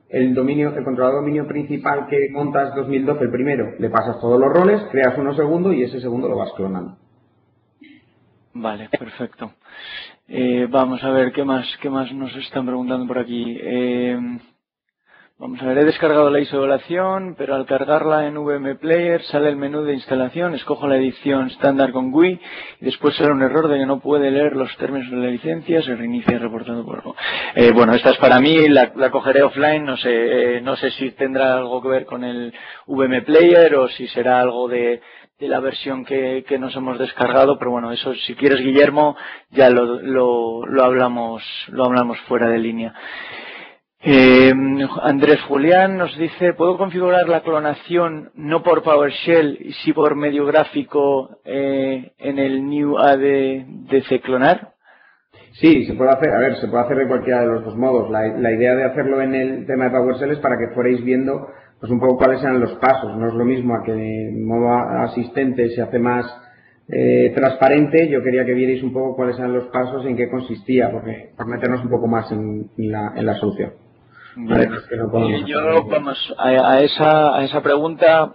el controlador de dominio principal que montas 2012, el primero, le pasas todos los roles, creas uno segundo y ese segundo lo vas clonando. Vale, perfecto. Vamos a ver qué más nos están preguntando por aquí. Vamos a ver, he descargado la isolación, pero al cargarla en VM Player sale el menú de instalación, escojo la edición estándar con GUI y después sale un error de que no puede leer los términos de la licencia, se reinicia reportando por... bueno, esta es para mí, la cogeré offline, no sé si tendrá algo que ver con el VM Player o si será algo de la versión que nos hemos descargado, pero bueno, eso si quieres, Guillermo, ya lo hablamos fuera de línea. Andrés Julián nos dice, ¿puedo configurar la clonación no por PowerShell y sí por medio gráfico en el new AD de Clonar? Sí, se puede hacer, a ver, se puede hacer de cualquiera de los dos modos. La idea de hacerlo en el tema de PowerShell es para que fuerais viendo pues un poco cuáles eran los pasos. No es lo mismo a que en modo asistente se hace más transparente. Yo quería que vierais un poco cuáles eran los pasos y en qué consistía, porque por meternos un poco más en la solución. Vale, yo, vamos, a esa pregunta,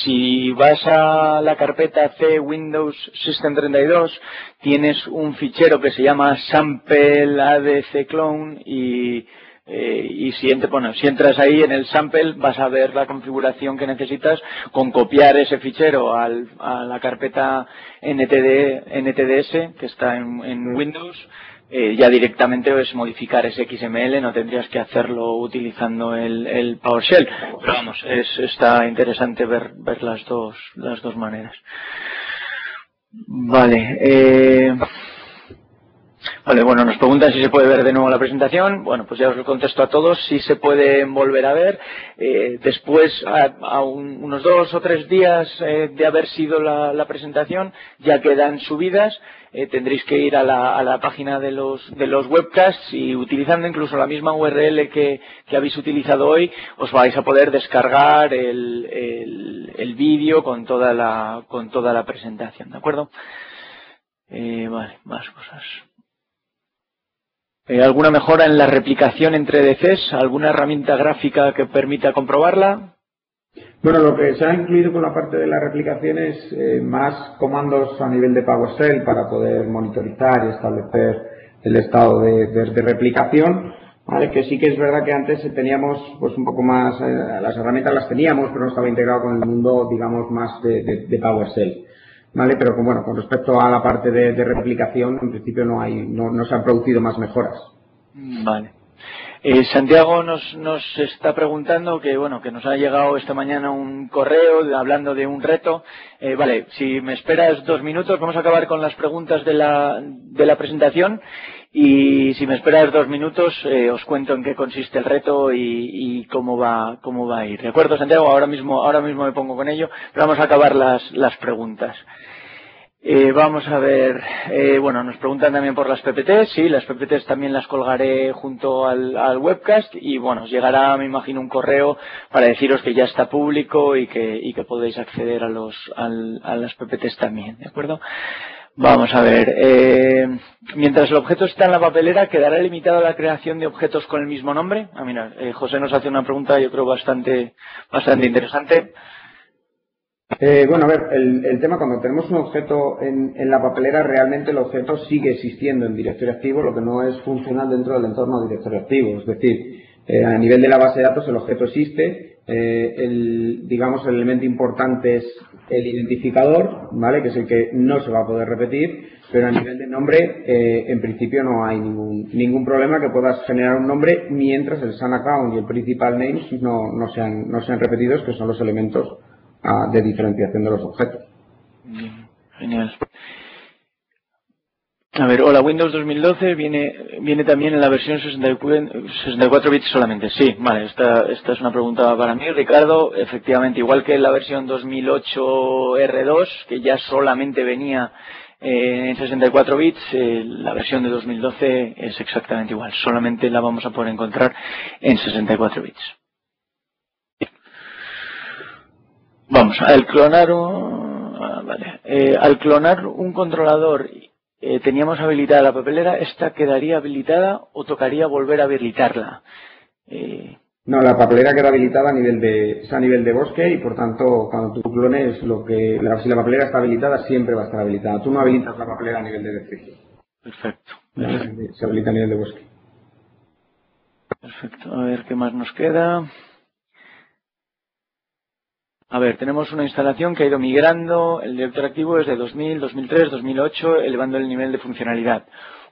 si vas a la carpeta C Windows System 32, tienes un fichero que se llama sample ADC clone y si entras ahí en el sample vas a ver la configuración que necesitas con copiar ese fichero a la carpeta NTDS que está en Windows. Ya directamente es modificar ese XML, no tendrías que hacerlo utilizando el PowerShell. Pero vamos, está interesante ver las dos maneras. Vale. Vale, bueno, nos preguntan si se puede ver de nuevo la presentación. Bueno, pues ya os lo contesto a todos. Sí se puede volver a ver. Después, a unos 2 o 3 días de haber sido la presentación, ya quedan subidas. Tendréis que ir a la página de los webcasts y utilizando incluso la misma URL que habéis utilizado hoy, os vais a poder descargar el vídeo con toda la presentación, ¿de acuerdo? Vale, más cosas. ¿Alguna mejora en la replicación entre DCs? ¿Alguna herramienta gráfica que permita comprobarla? Bueno, lo que se ha incluido con la parte de la replicación es más comandos a nivel de PowerShell para poder monitorizar y establecer el estado de replicación, ¿vale? Que sí que es verdad que antes teníamos pues un poco más, las herramientas las teníamos, pero no estaba integrado con el mundo, digamos, más de PowerShell, ¿vale? Pero bueno, con respecto a la parte de replicación, en principio no se han producido más mejoras. Vale. Santiago nos está preguntando que nos ha llegado esta mañana un correo hablando de un reto. Vale, si me esperas 2 minutos, vamos a acabar con las preguntas de la presentación y si me esperas 2 minutos os cuento en qué consiste el reto y cómo va a ir. ¿De acuerdo, Santiago? Ahora mismo me pongo con ello, pero vamos a acabar las preguntas. Vamos a ver, nos preguntan también por las PPTs, sí, las PPTs también las colgaré junto al webcast y os llegará, me imagino, un correo para deciros que ya está público y que podéis acceder a las PPTs también, ¿de acuerdo? Vamos a ver, mientras el objeto está en la papelera, ¿quedará limitada la creación de objetos con el mismo nombre? Mira, José nos hace una pregunta, yo creo, bastante interesante. A ver, el tema, cuando tenemos un objeto en la papelera, realmente el objeto sigue existiendo en directorio activo, lo que no es funcional dentro del entorno de directorio activo. Es decir, a nivel de la base de datos el objeto existe, el elemento importante es el identificador, ¿vale? Que es el que no se va a poder repetir, pero a nivel de nombre, en principio no hay ningún problema que puedas generar un nombre mientras el SAN account y el principal name no sean repetidos, que son los elementos de diferenciación de los objetos. Bien, genial. A ver, hola, Windows 2012 viene también en la versión 64 bits solamente. Sí, vale, esta es una pregunta para mí, Ricardo. Efectivamente, igual que en la versión 2008 R2, que ya solamente venía en 64 bits, la versión de 2012 es exactamente igual. Solamente la vamos a poder encontrar en 64 bits. Vamos, al clonar un controlador, teníamos habilitada la papelera, ¿esta quedaría habilitada o tocaría volver a habilitarla? No, la papelera queda habilitada es a nivel de bosque y por tanto cuando tú clones si la papelera está habilitada siempre va a estar habilitada. Tú no habilitas la papelera a nivel de refugio. Perfecto, ¿Vale? perfecto. Se habilita a nivel de bosque. Perfecto. A ver qué más nos queda. A ver, tenemos una instalación que ha ido migrando. El director activo es de 2000, 2003, 2008, elevando el nivel de funcionalidad.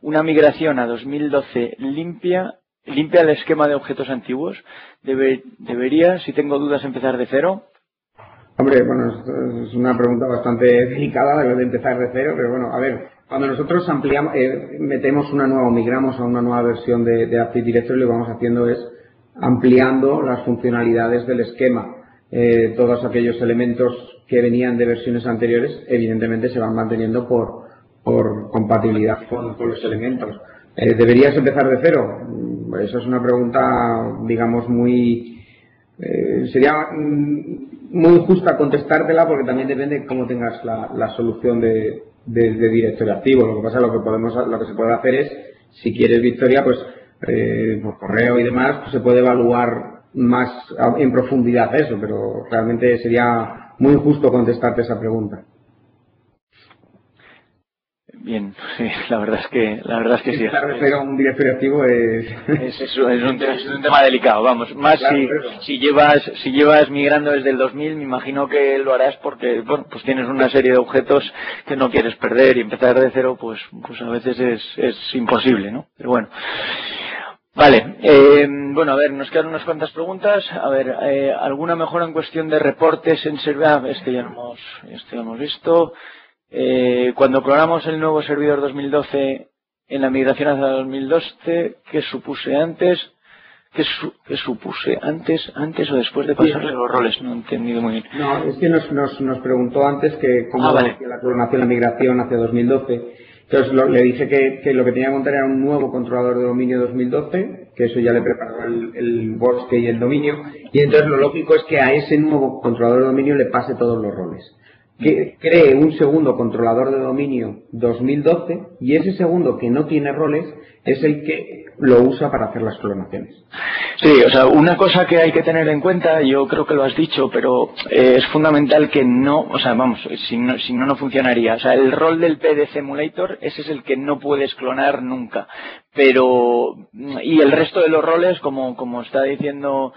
Una migración a 2012 limpia el esquema de objetos antiguos. Debería, si tengo dudas, empezar de cero. Hombre, bueno, es una pregunta bastante delicada de empezar de cero, pero bueno, a ver, cuando nosotros ampliamos, metemos una nueva o migramos a una nueva versión de Active Directory, lo que vamos haciendo es ampliando las funcionalidades del esquema. Todos aquellos elementos que venían de versiones anteriores, evidentemente se van manteniendo por compatibilidad con los elementos. ¿Deberías empezar de cero? Esa es una pregunta, digamos, sería muy injusta contestártela porque también depende de cómo tengas la solución de directorio activo. Lo que pasa, lo que se puede hacer es, si quieres Victoria, pues por correo y demás, pues se puede evaluar más en profundidad eso, pero realmente sería muy injusto contestarte esa pregunta. Bien, sí, la verdad es que sí. Pero un directorio activo es un tema delicado, vamos. Más claro, si llevas migrando desde el 2000, me imagino que lo harás porque, bueno, pues tienes una serie de objetos que no quieres perder y empezar de cero, pues a veces es imposible, ¿no? Pero bueno. Vale, bueno, a ver, nos quedan unas cuantas preguntas. A ver, ¿alguna mejora en cuestión de reportes en servidor? Esto ya lo hemos visto. Cuando clonamos el nuevo servidor 2012 en la migración hacia 2012, ¿qué supuse antes? ¿Qué supuse antes o después de pasarle los roles? No he entendido muy bien. No, es que nos preguntó antes que cómo Vale. hacía la clonación, la migración hacia 2012. Entonces le dije que lo que tenía que montar era un nuevo controlador de dominio 2012, que eso ya le preparó el bosque y el dominio, y entonces lo lógico es que a ese nuevo controlador de dominio le pase todos los roles. Que cree un segundo controlador de dominio 2012 y ese segundo que no tiene roles es el que lo usa para hacer las clonaciones. Sí, o sea, una cosa que hay que tener en cuenta, yo creo que lo has dicho, pero es fundamental que no, o sea, vamos, si no funcionaría. O sea, el rol del PD Simulator, ese es el que no puedes clonar nunca. Pero, y el resto de los roles, como está diciendo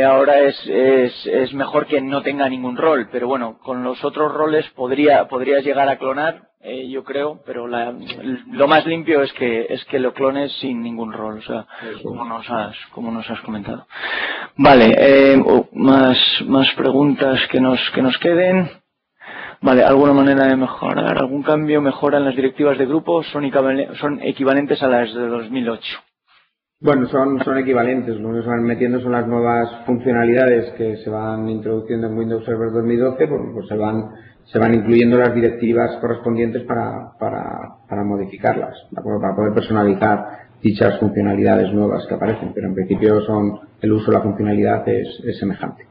ahora, es mejor que no tenga ningún rol. Pero bueno, con los otros roles podrías llegar a clonar. Yo creo, pero lo más limpio es que lo clones sin ningún rol, o sea, como nos has comentado. Vale, más preguntas que nos queden. Vale, ¿alguna manera de mejorar? ¿Algún cambio mejora en las directivas de grupo? ¿Son equivalentes a las de 2008? Bueno, son equivalentes. Lo que se van metiendo son las nuevas funcionalidades que se van introduciendo en Windows Server 2012, pues se van incluyendo las directivas correspondientes para modificarlas, para poder personalizar dichas funcionalidades nuevas que aparecen, pero en principio el uso de la funcionalidad es semejante.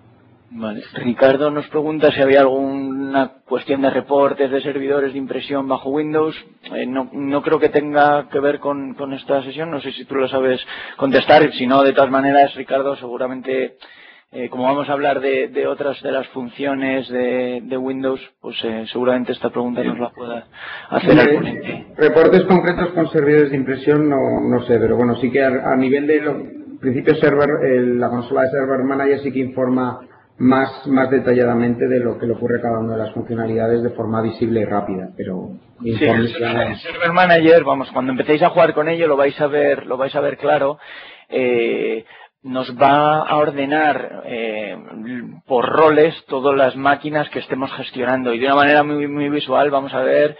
Vale. Ricardo nos pregunta si había alguna cuestión de reportes de servidores de impresión bajo Windows. No creo que tenga que ver con esta sesión. No sé si tú lo sabes contestar. Si no, de todas maneras, Ricardo, seguramente, como vamos a hablar de otras de las funciones de Windows, pues seguramente esta pregunta nos la pueda hacer al ponente. Reportes concretos con servidores de impresión no sé, pero bueno, sí que a nivel de principio server, la consola de Server Manager sí que informa más detalladamente de lo que le ocurre a cada una de las funcionalidades de forma visible y rápida, pero sí, el Server Manager, vamos, cuando empecéis a jugar con ello lo vais a ver claro. Nos va a ordenar por roles todas las máquinas que estemos gestionando y de una manera muy visual vamos a ver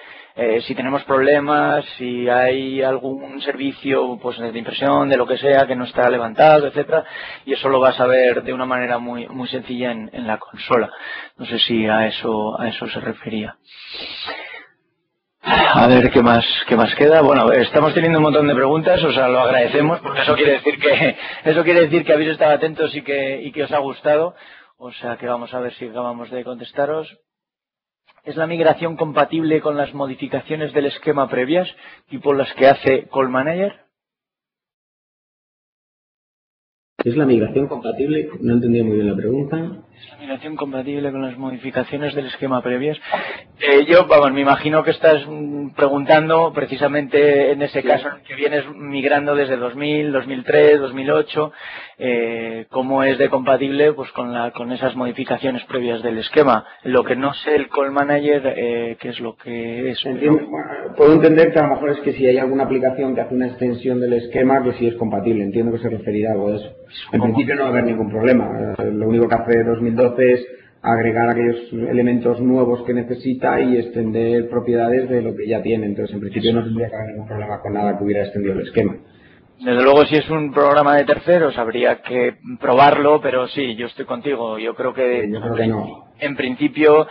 si tenemos problemas, si hay algún servicio pues de impresión, de lo que sea, que no está levantado, etcétera, y eso lo vas a ver de una manera muy sencilla en la consola. No sé si a eso se refería. A ver qué más queda. Bueno, estamos teniendo un montón de preguntas, o sea, lo agradecemos porque eso quiere decir que habéis estado atentos y que os ha gustado. O sea, que vamos a ver si acabamos de contestaros. ¿Es la migración compatible con las modificaciones del esquema previas, tipo las que hace Call Manager? ¿Es la migración compatible? No he entendido muy bien la pregunta. ¿Es la migración compatible con las modificaciones del esquema previas? Vamos, me imagino que estás preguntando precisamente en ese caso que vienes migrando desde 2000, 2003, 2008, cómo es de compatible pues con esas modificaciones previas del esquema. Lo que no sé el call manager, qué es lo que es. Puedo entender que a lo mejor es que si hay alguna aplicación que hace una extensión del esquema, que sí es compatible. Entiendo que se referirá a algo de eso. En principio no va a haber ningún problema. Lo único que hace 2012 es agregar aquellos elementos nuevos que necesita y extender propiedades de lo que ya tiene. Entonces, en principio no tendría que haber ningún problema con nada que hubiera extendido el esquema. Desde luego, si es un programa de terceros, habría que probarlo, pero sí, yo estoy contigo. Yo creo que no. En principio,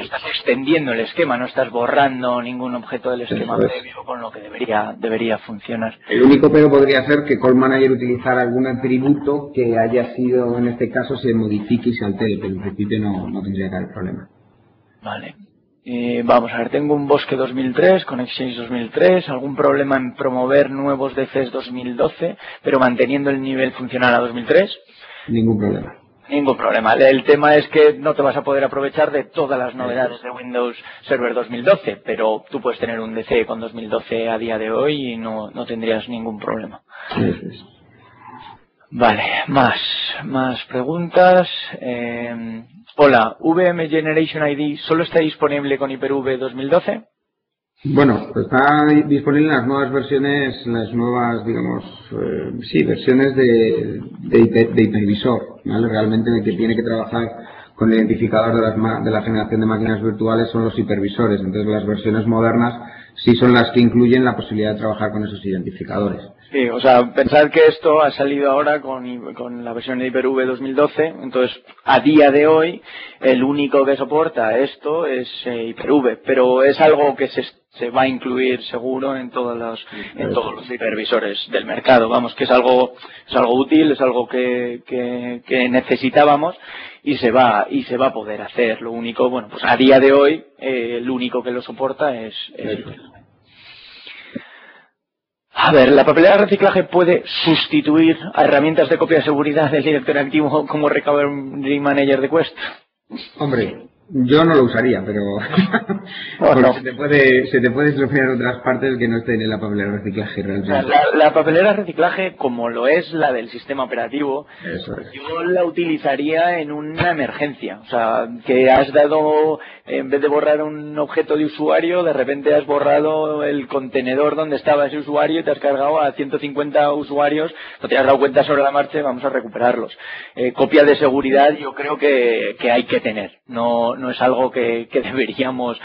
estás extendiendo el esquema, no estás borrando ningún objeto del esquema previo, con lo que debería funcionar. El único pero podría ser que Call Manager utilizara algún atributo que haya sido, en este caso, se modifique y se altere, pero en principio no tendría que haber problema. Vale. Vamos a ver, tengo un Bosque 2003 con Exchange 2003, algún problema en promover nuevos DCs 2012, pero manteniendo el nivel funcional a 2003. Ningún problema. Ningún problema. El tema es que no te vas a poder aprovechar de todas las novedades de Windows Server 2012, pero tú puedes tener un DC con 2012 a día de hoy y no tendrías ningún problema. Vale, más preguntas. Hola, VM Generation ID ¿solo está disponible con Hyper-V 2012? Bueno, pues está disponible en las nuevas versiones, las nuevas, digamos, versiones de hipervisor, ¿vale? Realmente el que tiene que trabajar con el identificador de la generación de máquinas virtuales son los hipervisores. Entonces las versiones modernas sí son las que incluyen la posibilidad de trabajar con esos identificadores. Sí, o sea, pensad que esto ha salido ahora con la versión de Hyper-V 2012, entonces a día de hoy el único que soporta esto es Hyper-V, pero es algo que se va a incluir seguro en todos los hipervisores del mercado. Vamos, que es algo útil, es algo que necesitábamos y se va a poder hacer. Lo único, bueno, pues a día de hoy el único que lo soporta es Hyper-V. A ver, ¿la papelera de reciclaje puede sustituir a herramientas de copia de seguridad del directorio activo como Recovery Manager de Quest? Hombre, yo no lo usaría, pero no. se te puede solucionar otras partes que no estén en la papelera de reciclaje realmente. La papelera de reciclaje, como lo es la del sistema operativo, yo la utilizaría en una emergencia. O sea, que has dado, en vez de borrar un objeto de usuario, de repente has borrado el contenedor donde estaba ese usuario y te has cargado a 150 usuarios, no te has dado cuenta sobre la marcha y vamos a recuperarlos. Copia de seguridad yo creo que hay que tener. No es algo que deberíamos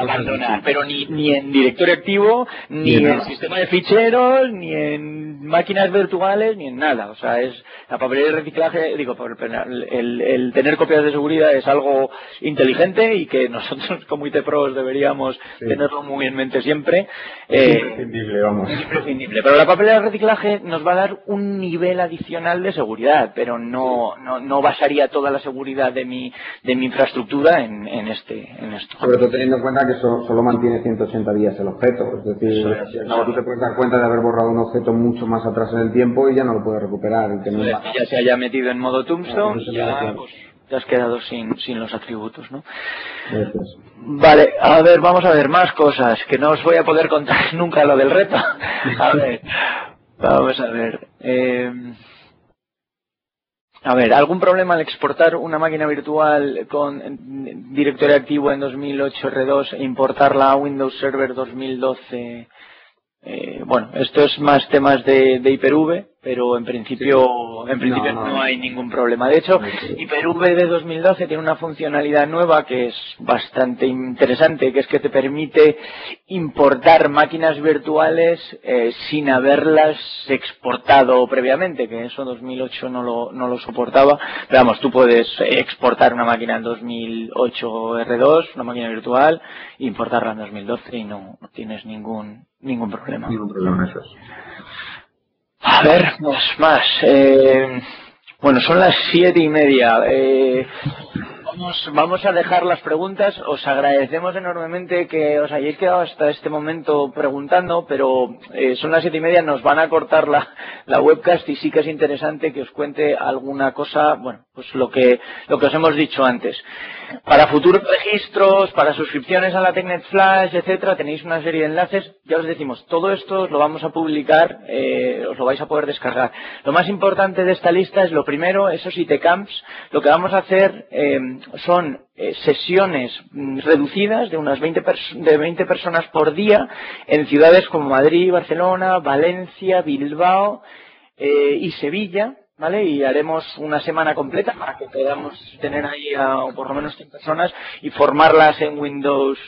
abandonar, pero ni en directorio activo, ni en sistema de ficheros, ni en máquinas virtuales, ni en nada. O sea, es la papelera de reciclaje, el tener copias de seguridad es algo inteligente y que nosotros como IT Pros deberíamos tenerlo muy en mente siempre. Imprescindible, vamos. Imprescindible. Pero la papelera de reciclaje nos va a dar un nivel adicional de seguridad, pero no basaría toda la seguridad de mi infraestructura en esto. Sobre todo teniendo en cuenta que solo mantiene 180 días el objeto. Es decir, tú te puedes dar cuenta de haber borrado un objeto mucho más atrás en el tiempo y ya no lo puedes recuperar. Ya se haya metido en modo tombstone, ya te has quedado sin los atributos, ¿no? Vale, a ver, vamos a ver más cosas, que no os voy a poder contar nunca lo del reto. A ver, vamos a ver. ¿Algún problema al exportar una máquina virtual con directorio activo en 2008 R2 e importarla a Windows Server 2012? Bueno, esto es más temas de Hyper-V, pero en principio no hay ningún problema. De hecho, Hyper-V de 2012 tiene una funcionalidad nueva que es bastante interesante, que es que te permite importar máquinas virtuales sin haberlas exportado previamente, que eso 2008 no lo soportaba. Pero vamos, tú puedes exportar una máquina en 2008 R2, una máquina virtual, e importarla en 2012 y no tienes ningún problema. Ningún problema, eso es. A ver, más. Bueno, son las 7:30. vamos a dejar las preguntas. Os agradecemos enormemente que os hayáis quedado hasta este momento preguntando, pero son las 7:30, nos van a cortar la webcast y sí que es interesante que os cuente alguna cosa, bueno, pues lo que os hemos dicho antes. Para futuros registros, para suscripciones a la Tecnet Flash, etcétera, tenéis una serie de enlaces. Ya os decimos, todo esto os lo vamos a publicar, os lo vais a poder descargar. Lo más importante de esta lista es lo primero, esos ITCamps. Lo que vamos a hacer son sesiones reducidas de unas 20 personas por día en ciudades como Madrid, Barcelona, Valencia, Bilbao y Sevilla. ¿Vale? Y haremos una semana completa para que podamos tener ahí a por lo menos 100 personas y formarlas en Windows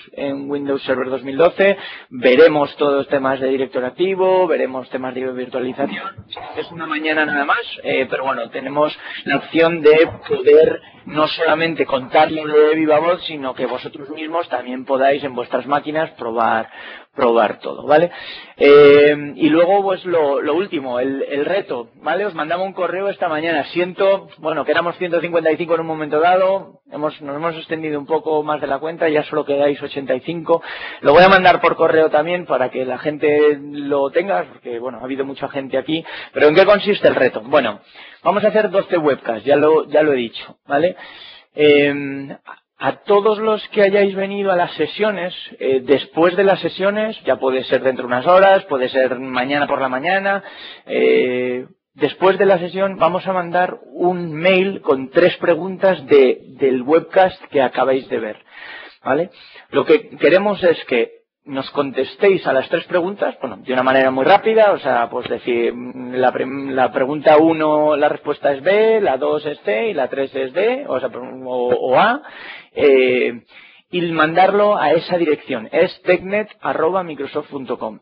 Server 2012. Veremos todos los temas de directorio activo, veremos temas de virtualización. Es una mañana nada más, pero bueno, tenemos la opción de poder no solamente contarlo de viva voz, sino que vosotros mismos también podáis en vuestras máquinas probar todo, ¿vale? Y luego, pues lo último, el reto, ¿vale? Os mandamos un correo esta mañana. Siento, bueno, que éramos 155 en un momento dado, nos hemos extendido un poco más de la cuenta, ya solo quedáis 85. Lo voy a mandar por correo también para que la gente lo tenga, porque, bueno, ha habido mucha gente aquí. Pero ¿en qué consiste el reto? Bueno, vamos a hacer 12 webcasts, ya lo he dicho, ¿vale? A todos los que hayáis venido a las sesiones, después de las sesiones, ya puede ser dentro de unas horas, puede ser mañana por la mañana, después de la sesión vamos a mandar un mail con 3 preguntas del webcast que acabáis de ver, ¿vale? Lo que queremos es que nos contestéis a las 3 preguntas, bueno, de una manera muy rápida, o sea, pues decir, la pregunta 1, la respuesta es B, la 2 es C y la 3 es D, o A, y mandarlo a esa dirección, es tecnet@microsoft.com.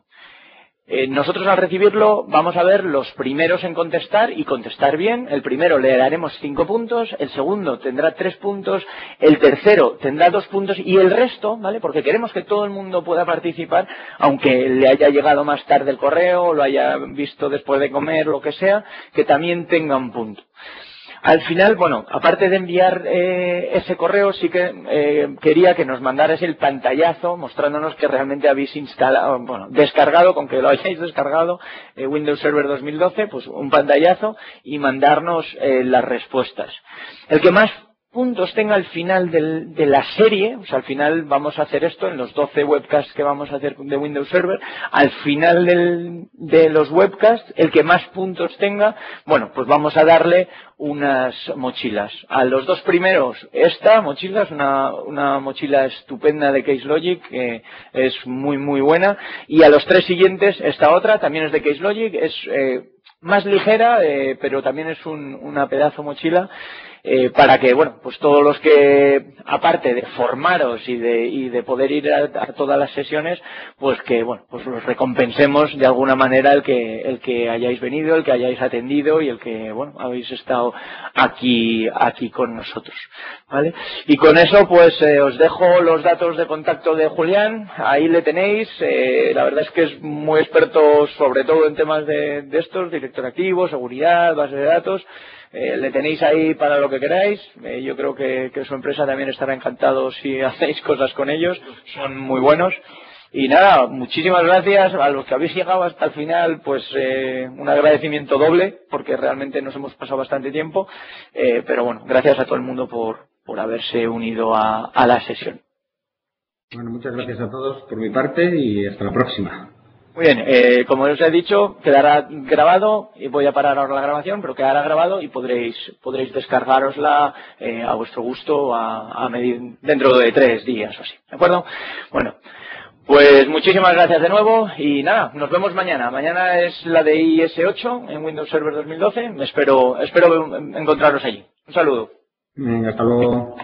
Nosotros al recibirlo vamos a ver los primeros en contestar y contestar bien. El primero le daremos 5 puntos, el segundo tendrá 3 puntos, el tercero tendrá 2 puntos y el resto, ¿vale? Porque queremos que todo el mundo pueda participar, aunque le haya llegado más tarde el correo, o lo haya visto después de comer, lo que sea, que también tenga un punto. Al final, bueno, aparte de enviar ese correo, sí que quería que nos mandarais el pantallazo mostrándonos que realmente habéis instalado, bueno, descargado, con que lo hayáis descargado, Windows Server 2012, pues un pantallazo y mandarnos las respuestas. El que más puntos tenga al final de la serie, o sea, al final vamos a hacer esto en los 12 webcasts que vamos a hacer de Windows Server, al final de los webcasts, el que más puntos tenga, bueno, pues vamos a darle unas mochilas. A los 2 primeros, esta mochila es una mochila estupenda de CaseLogic, que es muy muy buena, y a los 3 siguientes, esta otra también es de CaseLogic, es más ligera, pero también es una pedazo mochila, para que, bueno, pues todos los que, aparte de formaros y de poder ir a todas las sesiones, pues que, bueno, pues los recompensemos de alguna manera el que hayáis venido, el que hayáis atendido y el que, bueno, habéis estado aquí con nosotros, ¿vale? Y con eso, pues, os dejo los datos de contacto de Julián, ahí le tenéis, la verdad es que es muy experto sobre todo en temas de estos, director activo, seguridad, base de datos. Le tenéis ahí para lo que queráis. Yo creo que su empresa también estará encantado si hacéis cosas con ellos. Son muy buenos. Y nada, muchísimas gracias a los que habéis llegado hasta el final, pues un agradecimiento doble, porque realmente nos hemos pasado bastante tiempo. Pero bueno, gracias a todo el mundo por haberse unido a la sesión. Bueno, muchas gracias a todos por mi parte y hasta la próxima. Muy bien, como os he dicho, quedará grabado, y voy a parar ahora la grabación, pero quedará grabado y podréis descargarosla a vuestro gusto dentro de 3 días o así, ¿de acuerdo? Bueno, pues muchísimas gracias de nuevo y nada, nos vemos mañana. Mañana es la de IS8 en Windows Server 2012, espero encontraros allí. Un saludo. Venga, hasta luego.